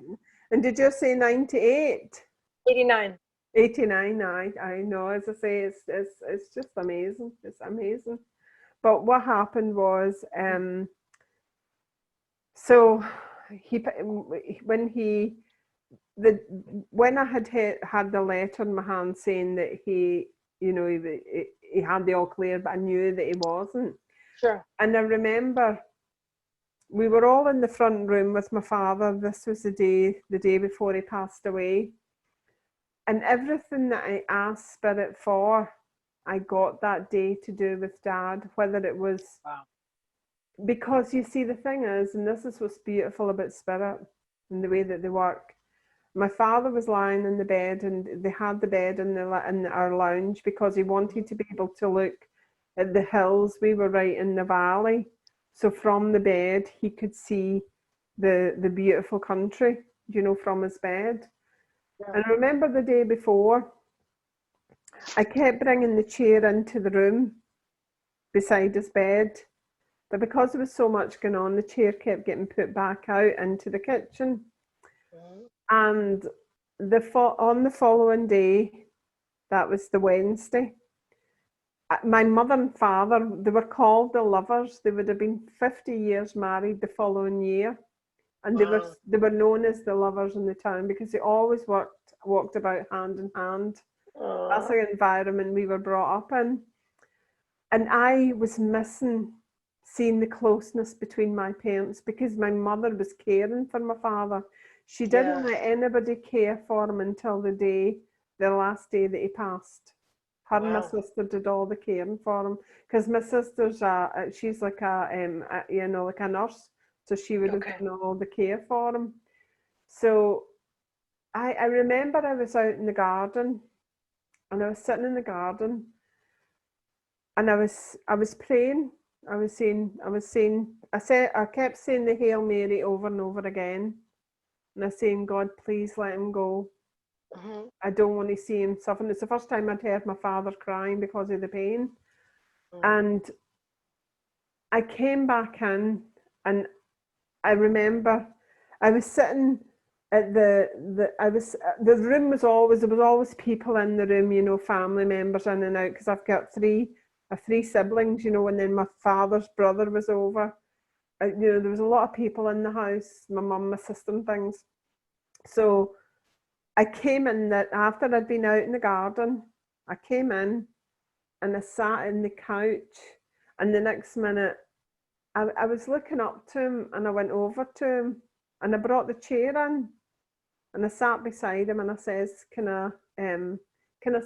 Speaker 1: And did you say 98?
Speaker 2: 89.
Speaker 1: 89. I know. As I say, it's just amazing. It's amazing. But what happened was, so when I had the letter in my hand saying that he had the all clear, but I knew that he wasn't.
Speaker 2: Sure.
Speaker 1: And I remember we were all in the front room with my father. This was the day before he passed away. And everything that I asked Spirit for, I got that day to do with Dad, whether it was... Wow. Because you see, the thing is, and this is what's beautiful about Spirit and the way that they work. My father was lying in the bed, and they had the bed in our lounge because he wanted to be able to look at the hills. We were right in the valley. So from the bed, he could see the beautiful country, you know, from his bed. Yeah. And I remember the day before, I kept bringing the chair into the room beside his bed. But because there was so much going on, the chair kept getting put back out into the kitchen. And on the following day, that was the Wednesday, my mother and father, they were called the lovers. They would have been 50 years married the following year. And they were known as the lovers in the town because they always walked about hand in hand. That's the environment we were brought up in. And I was missing seeing the closeness between my parents because my mother was caring for my father. She didn't let anybody care for him until the last day that he passed. Her and my sister did all the caring for him because my sister's she's like like a nurse, so she would have done all the care for him. So I remember I was out in the garden, and I was sitting in the garden, and I was praying. I kept saying the Hail Mary over and over again, and I was saying, God, please let him go. I don't want to see him suffering. It's the first time I'd heard my father crying because of the pain. And I came back in, and I remember I was sitting at there was always people in the room, you know, family members in and out, because I've got three siblings, you know, and then my father's brother was over. You know, there was a lot of people in the house, my mum, my sister and things. So I came in that after I'd been out in the garden, I came in and I sat in the couch, and the next minute I was looking up to him, and I went over to him and I brought the chair in and I sat beside him and I says, can I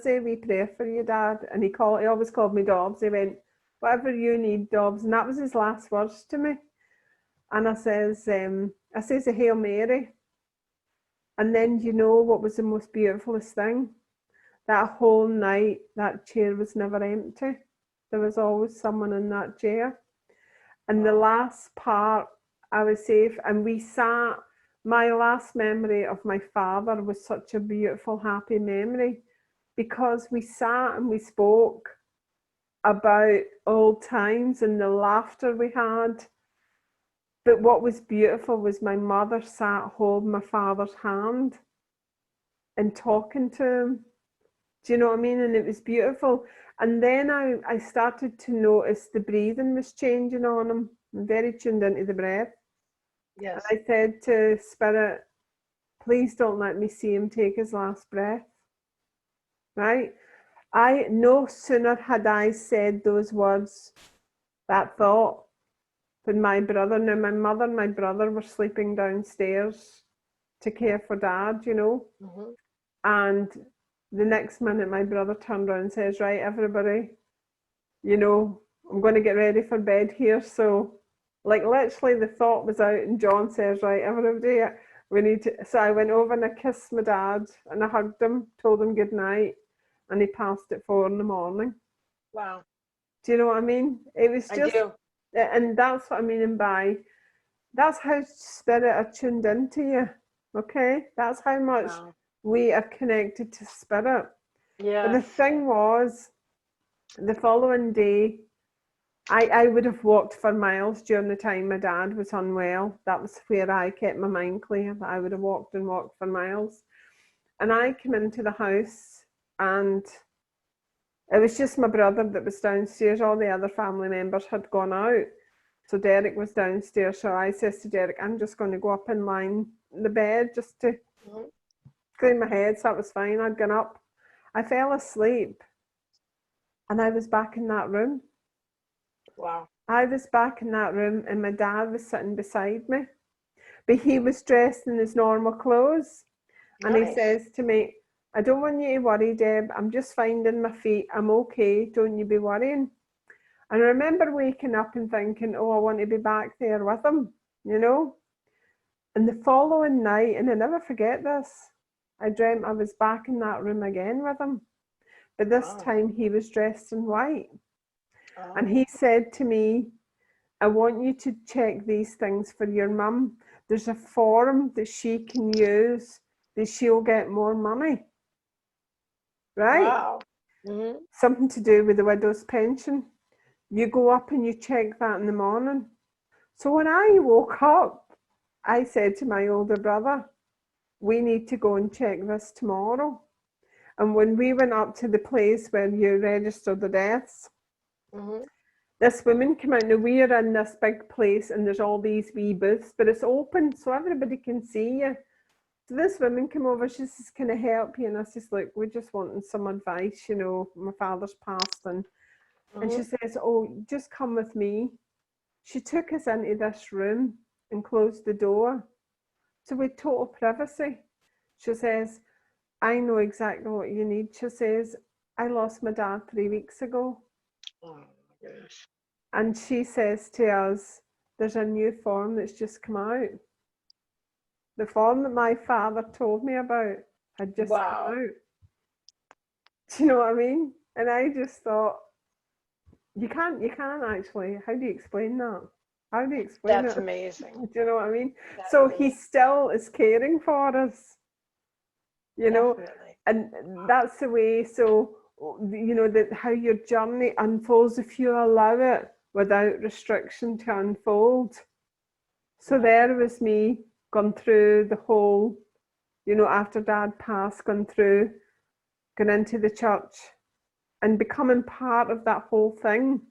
Speaker 1: say a wee prayer for you, Dad? And he always called me Dobbs. He went, whatever you need, Dobbs. And that was his last words to me. And I says a Hail Mary. And then, you know what was the most beautifulest thing? That whole night, that chair was never empty. There was always someone in that chair. And the last part, I was safe, and we sat. My last memory of my father was such a beautiful, happy memory, because we sat and we spoke about old times and the laughter we had. But what was beautiful was my mother sat holding my father's hand and talking to him. Do you know what I mean? And it was beautiful. And then I started to notice the breathing was changing on him. I'm very tuned into the breath.
Speaker 2: Yes.
Speaker 1: And I said to Spirit, please don't let me see him take his last breath. Right? No sooner had I said those words, that thought, when my mother and my brother were sleeping downstairs to care for Dad, you know. And the next minute my brother turned around and says, right, everybody, you know, I'm going to get ready for bed here. So like literally the thought was out, and John says, right, everybody, we need to. So I went over and I kissed my dad and I hugged him, told him good night, and he passed at 4 a.m.
Speaker 2: Wow.
Speaker 1: Do you know what I mean? It was just,
Speaker 2: I do.
Speaker 1: And that's what I mean by, that's how Spirit are tuned into you. Okay? That's how much we are connected to Spirit.
Speaker 2: Yeah.
Speaker 1: But the thing was, the following day, I would have walked for miles during the time my dad was unwell. That was where I kept my mind clear. I would have walked for miles. And I came into the house, and it was just my brother that was downstairs. All the other family members had gone out. So Derek was downstairs. So I says to Derek, I'm just going to go up and lie in the bed just to clean my head. So that was fine. I'd gone up. I fell asleep, and I was back in that room.
Speaker 2: Wow.
Speaker 1: I was back in that room, and my dad was sitting beside me. But he was dressed in his normal clothes. And he says to me, I don't want you to worry, Deb. I'm just finding my feet. I'm okay. Don't you be worrying. And I remember waking up and thinking, oh, I want to be back there with him, you know. And the following night, and I never forget this, I dreamt I was back in that room again with him. But this time he was dressed in white. And he said to me, I want you to check these things for your mum. There's a form that she can use that she'll get more money. Right?
Speaker 2: Wow.
Speaker 1: Something to do with the widow's pension. you go up and you check that in the morning. So when I woke up, I said to my older brother, we need to go and check this tomorrow. And when we went up to the place where you register the deaths, this woman came out. Now we're in this big place and there's all these wee booths, but it's open so everybody can see you. So this woman came over, she says, can I help you? And I says, look, we're just wanting some advice, you know, my father's passed. And she says, oh, just come with me. She took us into this room and closed the door. So we had total privacy. She says, I know exactly what you need. She says, I lost my dad 3 weeks ago.
Speaker 2: Oh my gosh.
Speaker 1: And she says to us, there's a new form that's just come out. The form that my father told me about had just come out. Do you know what I mean? And I just thought, you can't actually, how do you explain that? How do you explain it?
Speaker 2: That's amazing.
Speaker 1: Do you know what I mean?
Speaker 2: That's
Speaker 1: so
Speaker 2: amazing.
Speaker 1: he still is caring for us, you know,
Speaker 2: Definitely.
Speaker 1: and that's the way. So, you know, that how your journey unfolds if you allow it without restriction to unfold. So there was me gone through the whole, you know, after Dad passed, gone into the church and becoming part of that whole thing,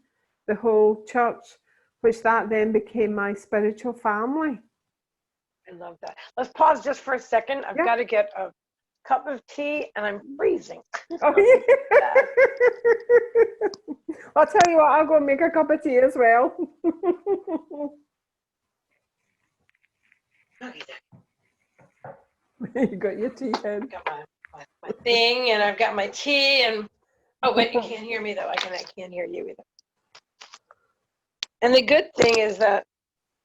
Speaker 1: the whole church, which that then became my spiritual family.
Speaker 2: I love that. Let's pause just for a second. I've got to get a cup of tea and I'm freezing.
Speaker 1: Oh, yeah. I'll tell you what, I'll go and make a cup of tea as well. You got your tea in.
Speaker 2: I've got my thing and I've got my tea and oh wait, you can't hear me though. I can't hear you either. And the good thing is that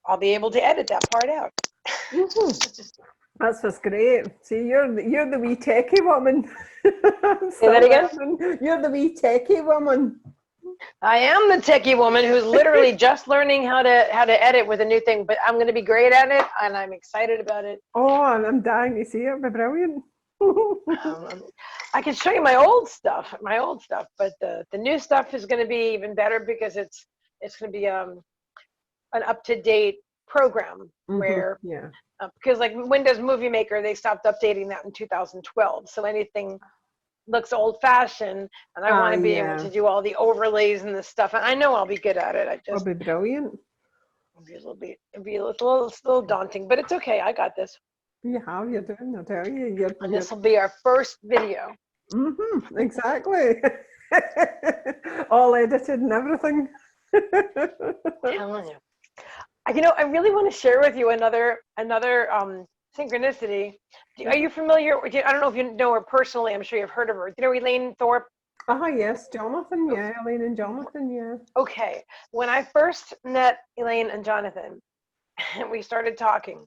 Speaker 2: I'll be able to edit that part out.
Speaker 1: That's what's great. See, you're the wee techie woman.
Speaker 2: Say that again?
Speaker 1: You're the wee techie woman.
Speaker 2: I am the techie woman who's literally just learning how to edit with a new thing, but I'm going to be great at it, and I'm excited about it.
Speaker 1: Oh, I'm dying to see it. It'll be brilliant.
Speaker 2: I can show you my old stuff, but the new stuff is going to be even better because it's going to be an up-to-date program where because like Windows Movie Maker, they stopped updating that in 2012, so anything looks old-fashioned, and I want to be able to do all the overlays and the stuff, and I know I'll be good at it.
Speaker 1: It'll be brilliant.
Speaker 2: It'll be a little daunting, but it's okay. I got this.
Speaker 1: You're doing, I tell you.
Speaker 2: And this will be our first video.
Speaker 1: Exactly. All edited and everything.
Speaker 2: I'm telling you. You know, I really want to share with you another synchronicity. Are you familiar? I don't know if you know her personally. I'm sure you've heard of her. Do you know Elaine Thorpe?
Speaker 1: Yes, Jonathan. Yeah, Elaine and Jonathan. Yeah.
Speaker 2: Okay. When I first met Elaine and Jonathan, we started talking.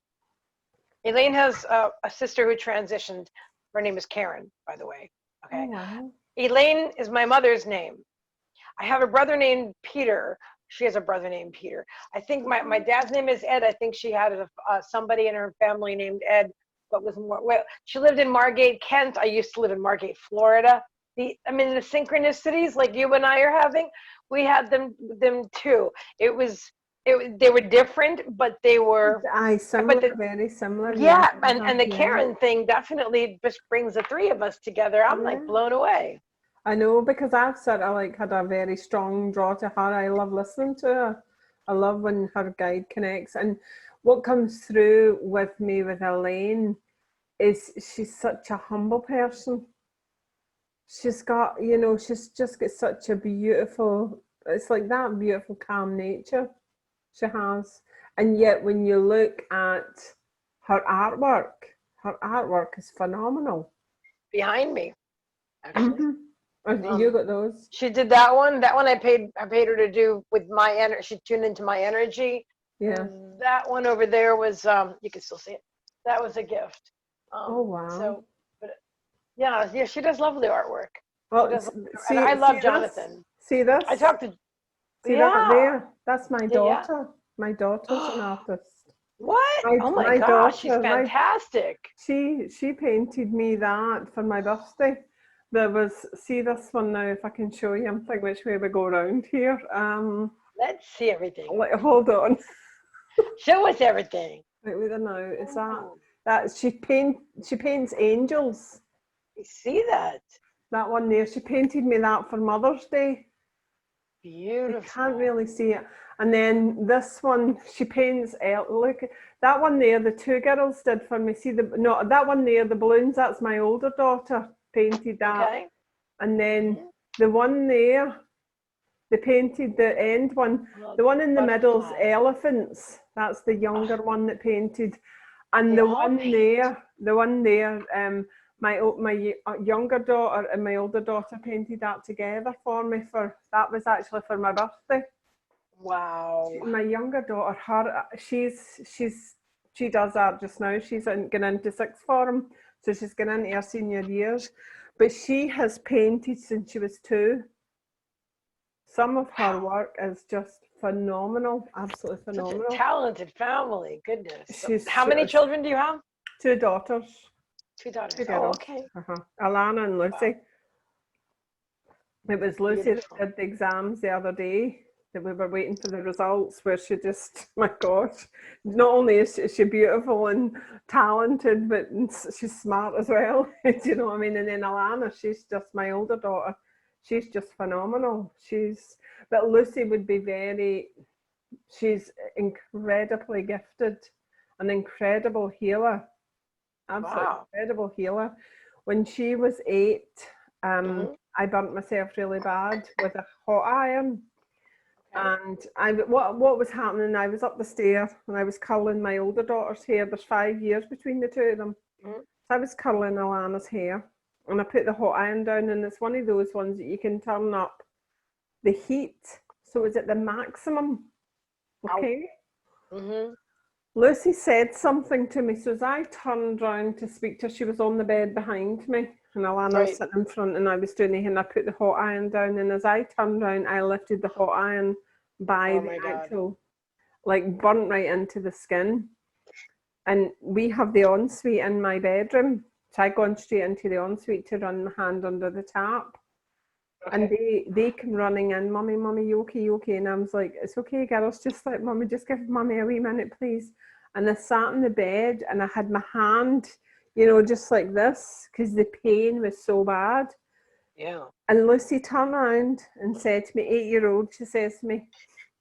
Speaker 2: Elaine has a sister who transitioned. Her name is Karen, by the way. Okay.
Speaker 1: Oh, wow.
Speaker 2: Elaine is my mother's name. I have a brother named Peter. She has a brother named Peter. I think my dad's name is Ed. I think she had somebody in her family named Ed, but was more. Well, she lived in Margate, Kent. I used to live in Margate, Florida. The synchronicities like you and I are having, we had them too. They were different, but they were
Speaker 1: very similar.
Speaker 2: Yeah, and the Karen thing definitely just brings the three of us together. I'm like blown away.
Speaker 1: I know, because I've sort of like had a very strong draw to her. I love listening to her. I love when her guide connects. And what comes through with me with Elaine is she's such a humble person. She's got, she's just got such a beautiful, it's like that beautiful calm nature she has. And yet when you look at her artwork is phenomenal.
Speaker 2: Behind me, actually.
Speaker 1: You got those?
Speaker 2: She did that one. That one I paid her to do with my energy. She tuned into my energy.
Speaker 1: Yeah.
Speaker 2: And that one over there was you can still see it. That was a gift.
Speaker 1: Oh wow.
Speaker 2: So, but yeah, she does lovely artwork.
Speaker 1: Well,
Speaker 2: I love Jonathan.
Speaker 1: See this?
Speaker 2: I talked to.
Speaker 1: That there? That's my daughter. Yeah. My daughter's an artist.
Speaker 2: What? Oh my gosh, she's fantastic.
Speaker 1: She painted me that for my birthday. There was, see this one now, if I can show you, I'm thinking which way we go around here.
Speaker 2: Let's see everything.
Speaker 1: Hold on.
Speaker 2: Show us everything.
Speaker 1: Right, wait now, is that she paints angels.
Speaker 2: You see that?
Speaker 1: That one there, she painted me that for Mother's Day.
Speaker 2: Beautiful.
Speaker 1: You can't really see it. And then this one, she paints, look, that one there, the two girls did for me. See, that one there, the balloons, that's my older daughter painted that.
Speaker 2: Okay.
Speaker 1: And then the one there, they painted the end one. The one in the middle's elephants. That's the younger one that painted. And the one there, my younger daughter and my older daughter painted that together for me. That was actually for my birthday.
Speaker 2: Wow.
Speaker 1: My younger daughter, she does art just now. She's going into sixth form, so she's going into her senior years. But she has painted since she was 2. Some of her work is just phenomenal, absolutely phenomenal.
Speaker 2: Such a talented family, goodness. How many children do you have?
Speaker 1: 2 daughters.
Speaker 2: 2 daughters.
Speaker 1: 2 girls.
Speaker 2: Oh, okay.
Speaker 1: Alana and Lucy. Wow. It was Lucy that did the exams the other day, that we were waiting for the results, where she just, my gosh, not only is she beautiful and talented, but she's smart as well. Do you know what I mean? And then Alana, she's just my older daughter. She's just phenomenal. But Lucy would be she's incredibly gifted, an incredible healer, absolutely incredible healer. When she was 8, I burnt myself really bad with a hot iron. And what was happening, I was up the stair and I was curling my older daughter's hair. There's 5 years between the 2 of them. So I was curling Alana's hair. And I put the hot iron down, and it's one of those ones that you can turn up the heat, so it's at the maximum. Okay. Lucy said something to me, so as I turned round to speak to her, she was on the bed behind me, and Alana was sitting in front, and I was doing it, and I put the hot iron down, and as I turned round, I lifted the hot iron by the actual, like, burnt right into the skin. And we have the ensuite in my bedroom. So I gone straight into the ensuite to run my hand under the tap. And they come running in, Mummy, you okay? And I was like, it's okay, girls, just let Mummy, just give Mummy a wee minute, please. And I sat in the bed and I had my hand, just like this, because the pain was so bad.
Speaker 2: Yeah. And
Speaker 1: Lucy turned around and said to me, 8-year-old, she says to me,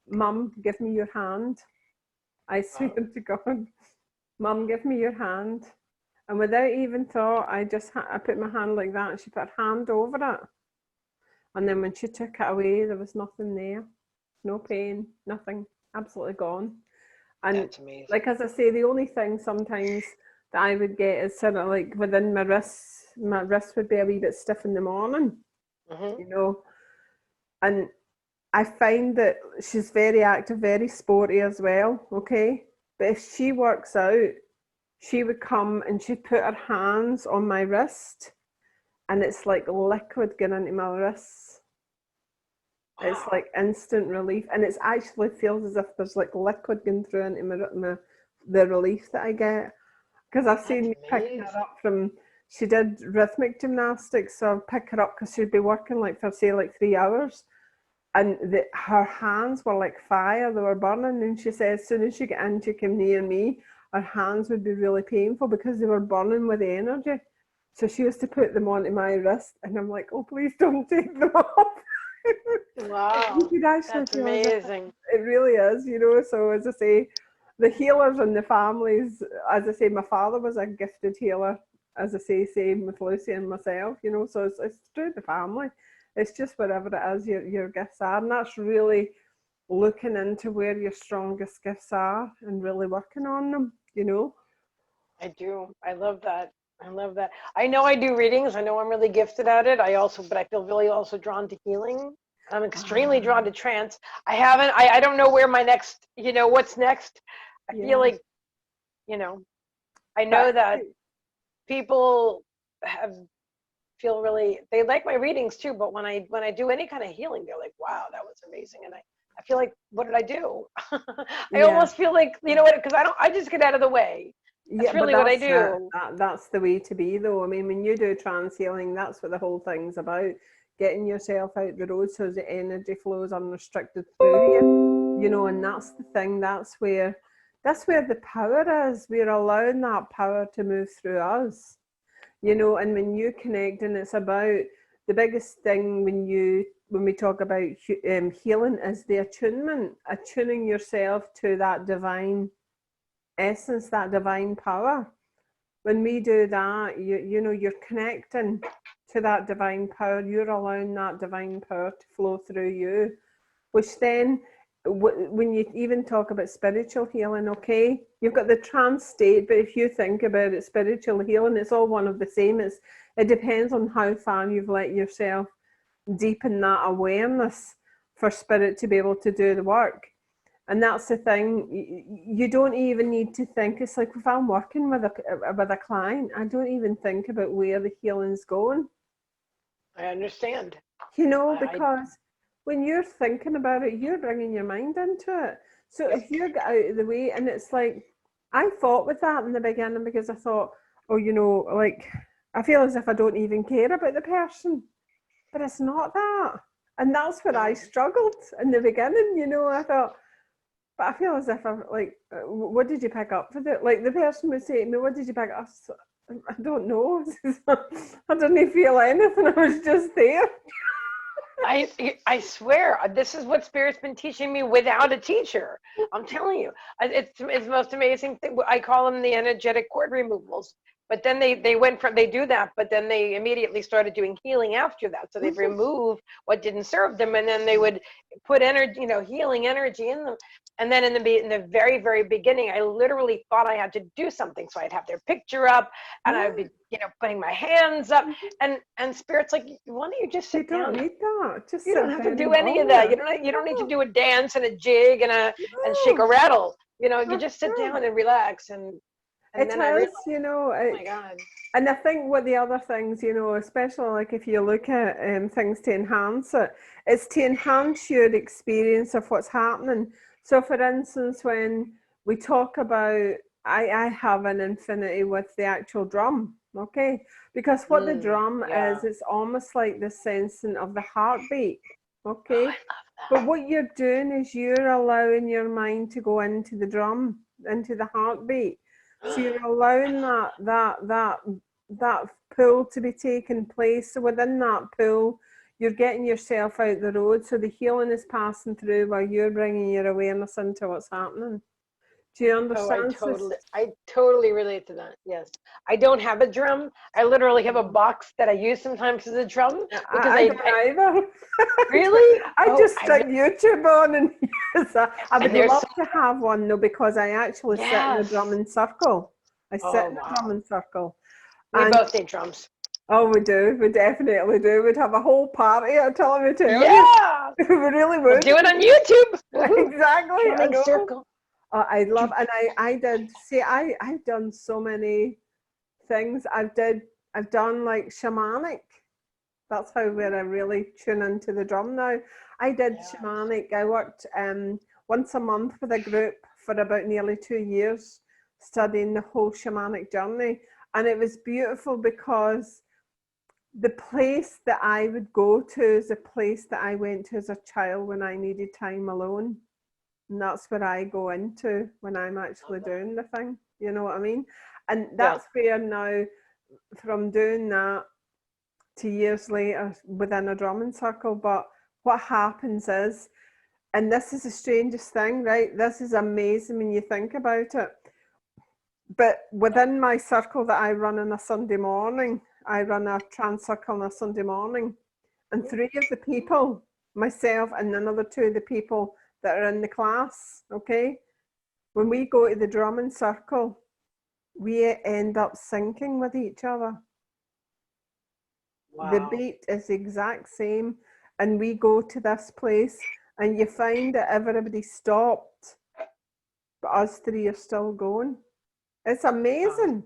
Speaker 1: Mum, give me your hand. I swear to God, Mum, give me your hand. And without even thought, I put my hand like that, and she put her hand over it. And then when she took it away, there was nothing there. No pain, nothing, absolutely gone. And
Speaker 2: that's amazing.
Speaker 1: Like, as I say, the only thing sometimes that I would get is sort of like within my wrists. My wrist would be a wee bit stiff in the morning, And I find that she's very active, very sporty as well, okay? But if she works out, she would come and she'd put her hands on my wrist, and it's like liquid going into my wrists. It's like instant relief, and it actually feels as if there's like liquid going through into the relief that I get. Because I've seen me pick her up she did rhythmic gymnastics, so I'd pick her up because she'd be working like for say like 3 hours, and her hands were like fire, they were burning, and she says as soon as she got in, she came near me, her hands would be really painful because they were burning with energy. So she used to put them onto my wrist, and I'm like, oh, please don't take them off.
Speaker 2: Wow, that's amazing.
Speaker 1: It really is, so as I say, the healers and the families, as I say, my father was a gifted healer, as I say, same with Lucy and myself, so it's through the family. It's just whatever it is your gifts are, and that's really looking into where your strongest gifts are and really working on them,
Speaker 2: I do. I love that. I know I do readings. I know I'm really gifted at it. But I feel really also drawn to healing. I'm extremely drawn to trance. I don't know where my next, what's next. I feel like, I know that people feel really, they like my readings too, but when I do any kind of healing, they're like, wow, that was amazing. And I feel like, what did I do? I almost feel like, you know what, because I just get out of the way. That's really what I do.
Speaker 1: That's the way to be, though. I mean, when you do trance healing, that's what the whole thing's about. Getting yourself out the road so the energy flows unrestricted through you. You know, and that's the thing. That's where the power is. We're allowing that power to move through us. You know, and when you connect, and it's about the biggest thing when we talk about healing is the attunement, attuning yourself to that divine essence, that divine power. When we do that, you know, you're connecting to that divine power. You're allowing that divine power to flow through you, which then, when you even talk about spiritual healing, okay, you've got the trance state, but if you think about it, spiritual healing, it's all one of the same. It depends on how far you've let yourself deepen that awareness for spirit to be able to do the work. And that's the thing, you don't even need to think. It's like if I'm working with a client, I don't even think about where the healing's going.
Speaker 2: I understand.
Speaker 1: You know, because when you're thinking about it, you're bringing your mind into it. So if you get out of the way, and it's like, I fought with that in the beginning because I thought, oh, you know, like, I feel as if I don't even care about the person. But it's not that. And that's where I struggled in the beginning, you know. I thought, but I feel as if I'm like, what did you pick up for it? Like the person would say to me, what did you pick up? I don't know. I didn't feel anything. I was just there.
Speaker 2: I swear, this is what Spirit's been teaching me without a teacher. I'm telling you, it's the most amazing thing. I call them the energetic cord removals. But then they do that, but then they immediately started doing healing after that. So they'd remove what didn't serve them, and then they would put energy, you know, healing energy in them. And then in the very, very beginning, I literally thought I had to do something. So I'd have their picture up, and I'd be, you know, putting my hands up, and Spirit's like, why don't you just sit down?
Speaker 1: You don't need that. Just
Speaker 2: you don't have to do any of that. You don't need to do a dance and a jig and shake a rattle. You know, you just sit down and relax. And then I realized,
Speaker 1: you know,
Speaker 2: oh my God.
Speaker 1: And I think what the other things, you know, especially like if you look at things to enhance it, it's to enhance your experience of what's happening. So for instance, when we talk about, I have an infinity with the actual drum, okay? Because what the drum is, it's almost like the sensing of the heartbeat, okay?
Speaker 2: Oh, I love that.
Speaker 1: But what you're doing is you're allowing your mind to go into the drum, into the heartbeat. So you're allowing that pull to be taking place. So within that pull, you're getting yourself out the road. So the healing is passing through while you're bringing your awareness into what's happening. Do you understand?
Speaker 2: Oh, I totally relate to that. Yes. I don't have a drum. I literally have a box that I use sometimes as a drum. Because
Speaker 1: I don't either.
Speaker 2: Really?
Speaker 1: I just stick YouTube on and use that. I would love to have one though, because I actually sit in a drumming circle. I sit in a drumming circle.
Speaker 2: We both need drums.
Speaker 1: Oh, we do. We definitely do. We'd have a whole party, I'm telling you.
Speaker 2: Yeah!
Speaker 1: We really would.
Speaker 2: We'll do it on YouTube.
Speaker 1: Exactly.
Speaker 2: I know. Circle.
Speaker 1: I love, and I did, see, I've done so many things. I've done like shamanic. That's where I really tune into the drum now. I did shamanic. I worked once a month with a group for about nearly 2 years, studying the whole shamanic journey. And it was beautiful because the place that I would go to is a place that I went to as a child when I needed time alone. And that's where I go into when I'm actually doing the thing. You know what I mean? And that's where now, from doing that to years later within a drumming circle, but what happens is, and this is the strangest thing, right? This is amazing when you think about it. But within my circle that I run on a Sunday morning, I run a trance circle on a Sunday morning, and 3 of the people, myself and another 2 of the people that are in the class, okay, when we go to the drumming circle, we end up syncing with each other. Wow. The beat is the exact same, and we go to this place and you find that everybody stopped, but us 3 are still going. It's amazing.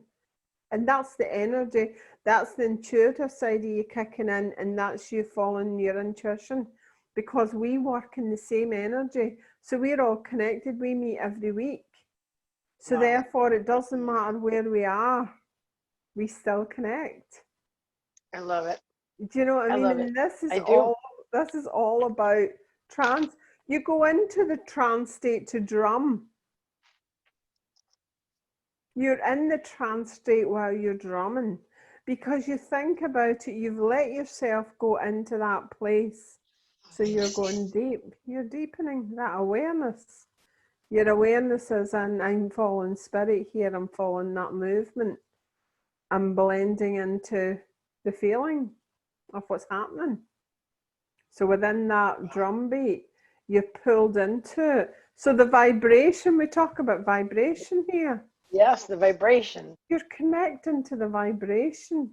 Speaker 1: And that's the energy. That's the intuitive side of you kicking in, and that's you following your intuition, because we work in the same energy. So we're all connected. We meet every week. So
Speaker 2: Wow.
Speaker 1: therefore, it doesn't matter where we are, we still connect.
Speaker 2: I love it.
Speaker 1: Do you know what I mean?
Speaker 2: love
Speaker 1: And
Speaker 2: it. I do.
Speaker 1: this is all about trance. You go into the trance state to drum. You're in the trance state while you're drumming because you think about it, you've let yourself go into that place. So you're going deep, you're deepening that awareness. Your awareness is, and I'm following spirit here, I'm following that movement. I'm blending into the feeling of what's happening. So within that drum beat, you're pulled into it. So the vibration, we talk about vibration here.
Speaker 2: Yes, the vibration.
Speaker 1: You're connecting to the vibration.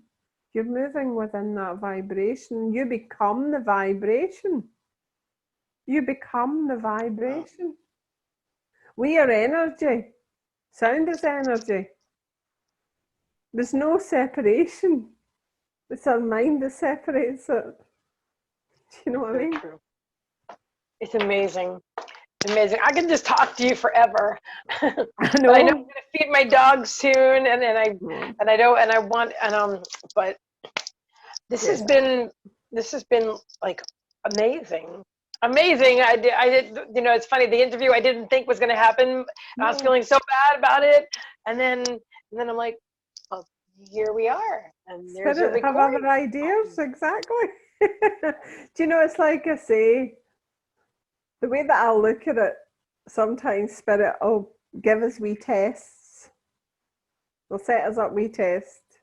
Speaker 1: You're moving within that vibration. You become the vibration. You become the vibration. We are energy. Sound is energy. There's no separation. It's our mind that separates it. Do you know what I mean?
Speaker 2: True. It's amazing. Amazing. I can just talk to you forever.
Speaker 1: I know.
Speaker 2: But I know I'm gonna feed my dog soon, but this has been like amazing. Amazing. I did, you know, it's funny, the interview I didn't think was gonna happen. I was feeling so bad about it. And then I'm like, well, here we are. And there's a
Speaker 1: have other ideas, exactly. Do you know, it's like I say, the way that I look at it, sometimes spirit will give us wee tests. They'll set us up wee tests.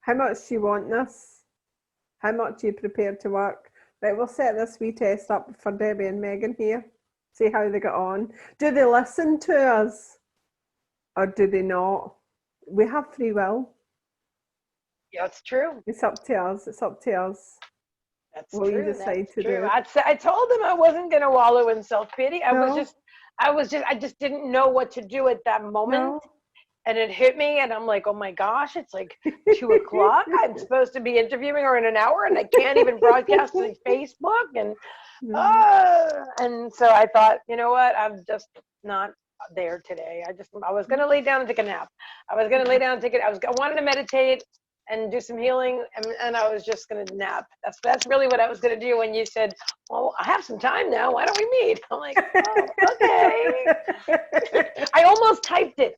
Speaker 1: How much do you want this? How much are you prepared to work? Right, we'll set this wee test up for Debbie and Meagan here. See how they get on. Do they listen to us? Or do they not? We have free will.
Speaker 2: Yeah, it's true.
Speaker 1: It's up to us. It's up to us.
Speaker 2: That's
Speaker 1: what
Speaker 2: true.
Speaker 1: you decide
Speaker 2: That's
Speaker 1: to
Speaker 2: true.
Speaker 1: do.
Speaker 2: I told them I wasn't going to wallow in self-pity.
Speaker 1: No.
Speaker 2: I just didn't know what to do at that moment.
Speaker 1: No.
Speaker 2: And it hit me, and I'm like, oh my gosh, it's like 2 o'clock. I'm supposed to be interviewing her in an hour, and I can't even broadcast to Facebook. And and so I thought, you know what? I'm just not there today. I was going to lay down and take a nap. I wanted to meditate and do some healing, and I was just going to nap. That's really what I was going to do when you said, well, I have some time now. Why don't we meet? I'm like, oh, okay. I almost typed it.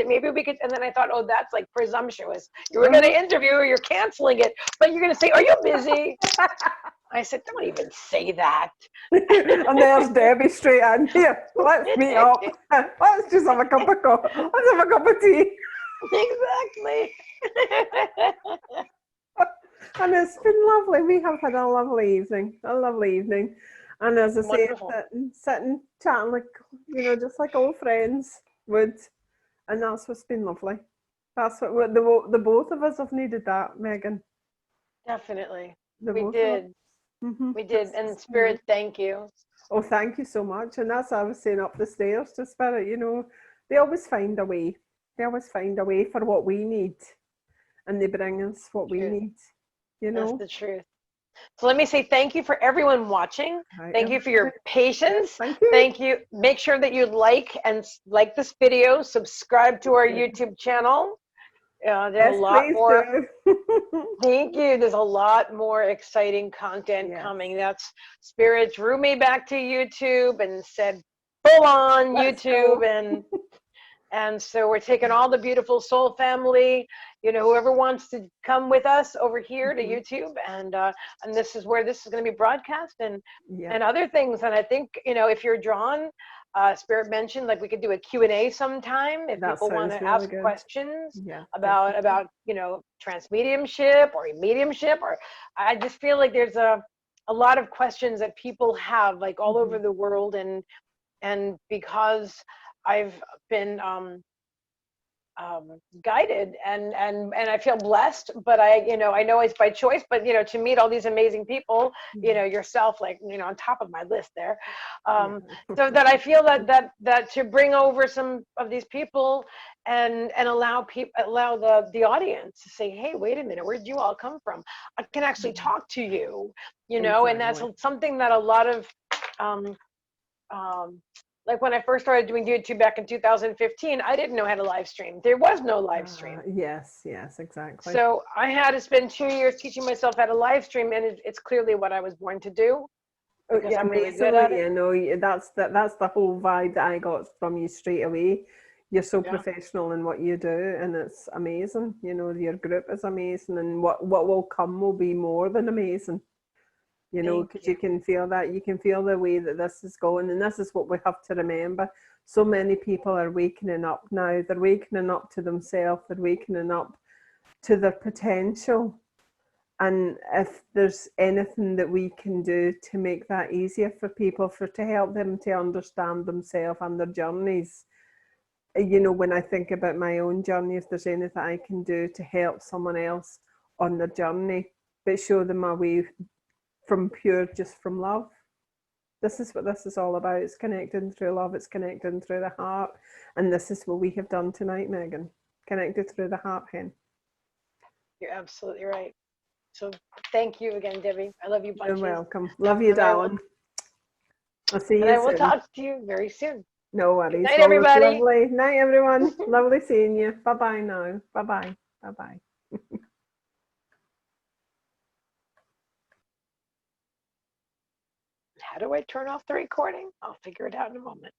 Speaker 2: Maybe we could, and then I thought, oh, that's like presumptuous. You were going to interview her, you're canceling it, but you're going to say, are you busy? I said, don't even say that.
Speaker 1: And there's Debbie straight in here. Let's meet up. Let's just have a cup of coffee. Let's have a cup of tea.
Speaker 2: Exactly.
Speaker 1: And it's been lovely. We have had a lovely evening. And as I say, sitting, chatting like, you know, just like old friends would. And that's what's been lovely. That's what the both of us have needed that, Meagan.
Speaker 2: Definitely. We did. We did. And Spirit, thank you.
Speaker 1: Oh, thank you so much. And that's what I was saying up the stairs to Spirit, you know, they always find a way. They always find a way for what we need. And they bring us what we need, you know.
Speaker 2: That's the truth. So let me say thank you for everyone watching. Thank you for your patience. Thank you. Make sure that you like this video, subscribe to our YouTube channel. There's a lot more. Thank you. There's a lot more exciting content coming. That's Spirit drew me back to YouTube and said, full on YouTube. And so we're taking all the beautiful soul family, you know, whoever wants to come with us over here to YouTube, and this is where this is going to be broadcast and other things. And I think, you know, if you're drawn, Spirit mentioned like we could do a Q&A sometime if people want to ask questions about you know, trance mediumship or mediumship, or I just feel like there's a lot of questions that people have like all over the world, and because I've been guided and I feel blessed, but I know it's by choice, but you know, to meet all these amazing people, you know, yourself, like, you know, on top of my list there, so that I feel that to bring over some of these people and allow the audience to say, hey, wait a minute, where did you all come from? I can actually talk to you, you know, and that's something that a lot of Like when I first started doing YouTube back in 2015, I didn't know how to live stream. There was no live stream.
Speaker 1: Yes, exactly.
Speaker 2: So I had to spend 2 years teaching myself how to live stream, and it's clearly what I was born to do because I'm really good at it.
Speaker 1: You know, that's the whole vibe that I got from you straight away. You're so professional in what you do, and it's amazing. You know, your group is amazing, and what will come will be more than amazing. You know, because you can feel that, you can feel the way that this is going, and this is what we have to remember. So many people are wakening up now. They're wakening up to themselves. They're wakening up to their potential. And if there's anything that we can do to make that easier for people, to help them to understand themselves and their journeys, you know, when I think about my own journey, if there's anything I can do to help someone else on their journey, but show them a way from just from love. This is what this is all about. It's connecting through love. It's connecting through the heart. And this is what we have done tonight, Meagan. Connected through the heart, hen.
Speaker 2: You're absolutely right. So thank you again, Debbie. I love you bunches.
Speaker 1: You're welcome. Love you, darling. I'll see you soon.
Speaker 2: And I will talk to you very soon.
Speaker 1: No worries.
Speaker 2: Good night, everybody.
Speaker 1: Lovely. Night, everyone. Lovely seeing you. Bye-bye now. Bye-bye. Bye-bye.
Speaker 2: How do I turn off the recording? I'll figure it out in a moment.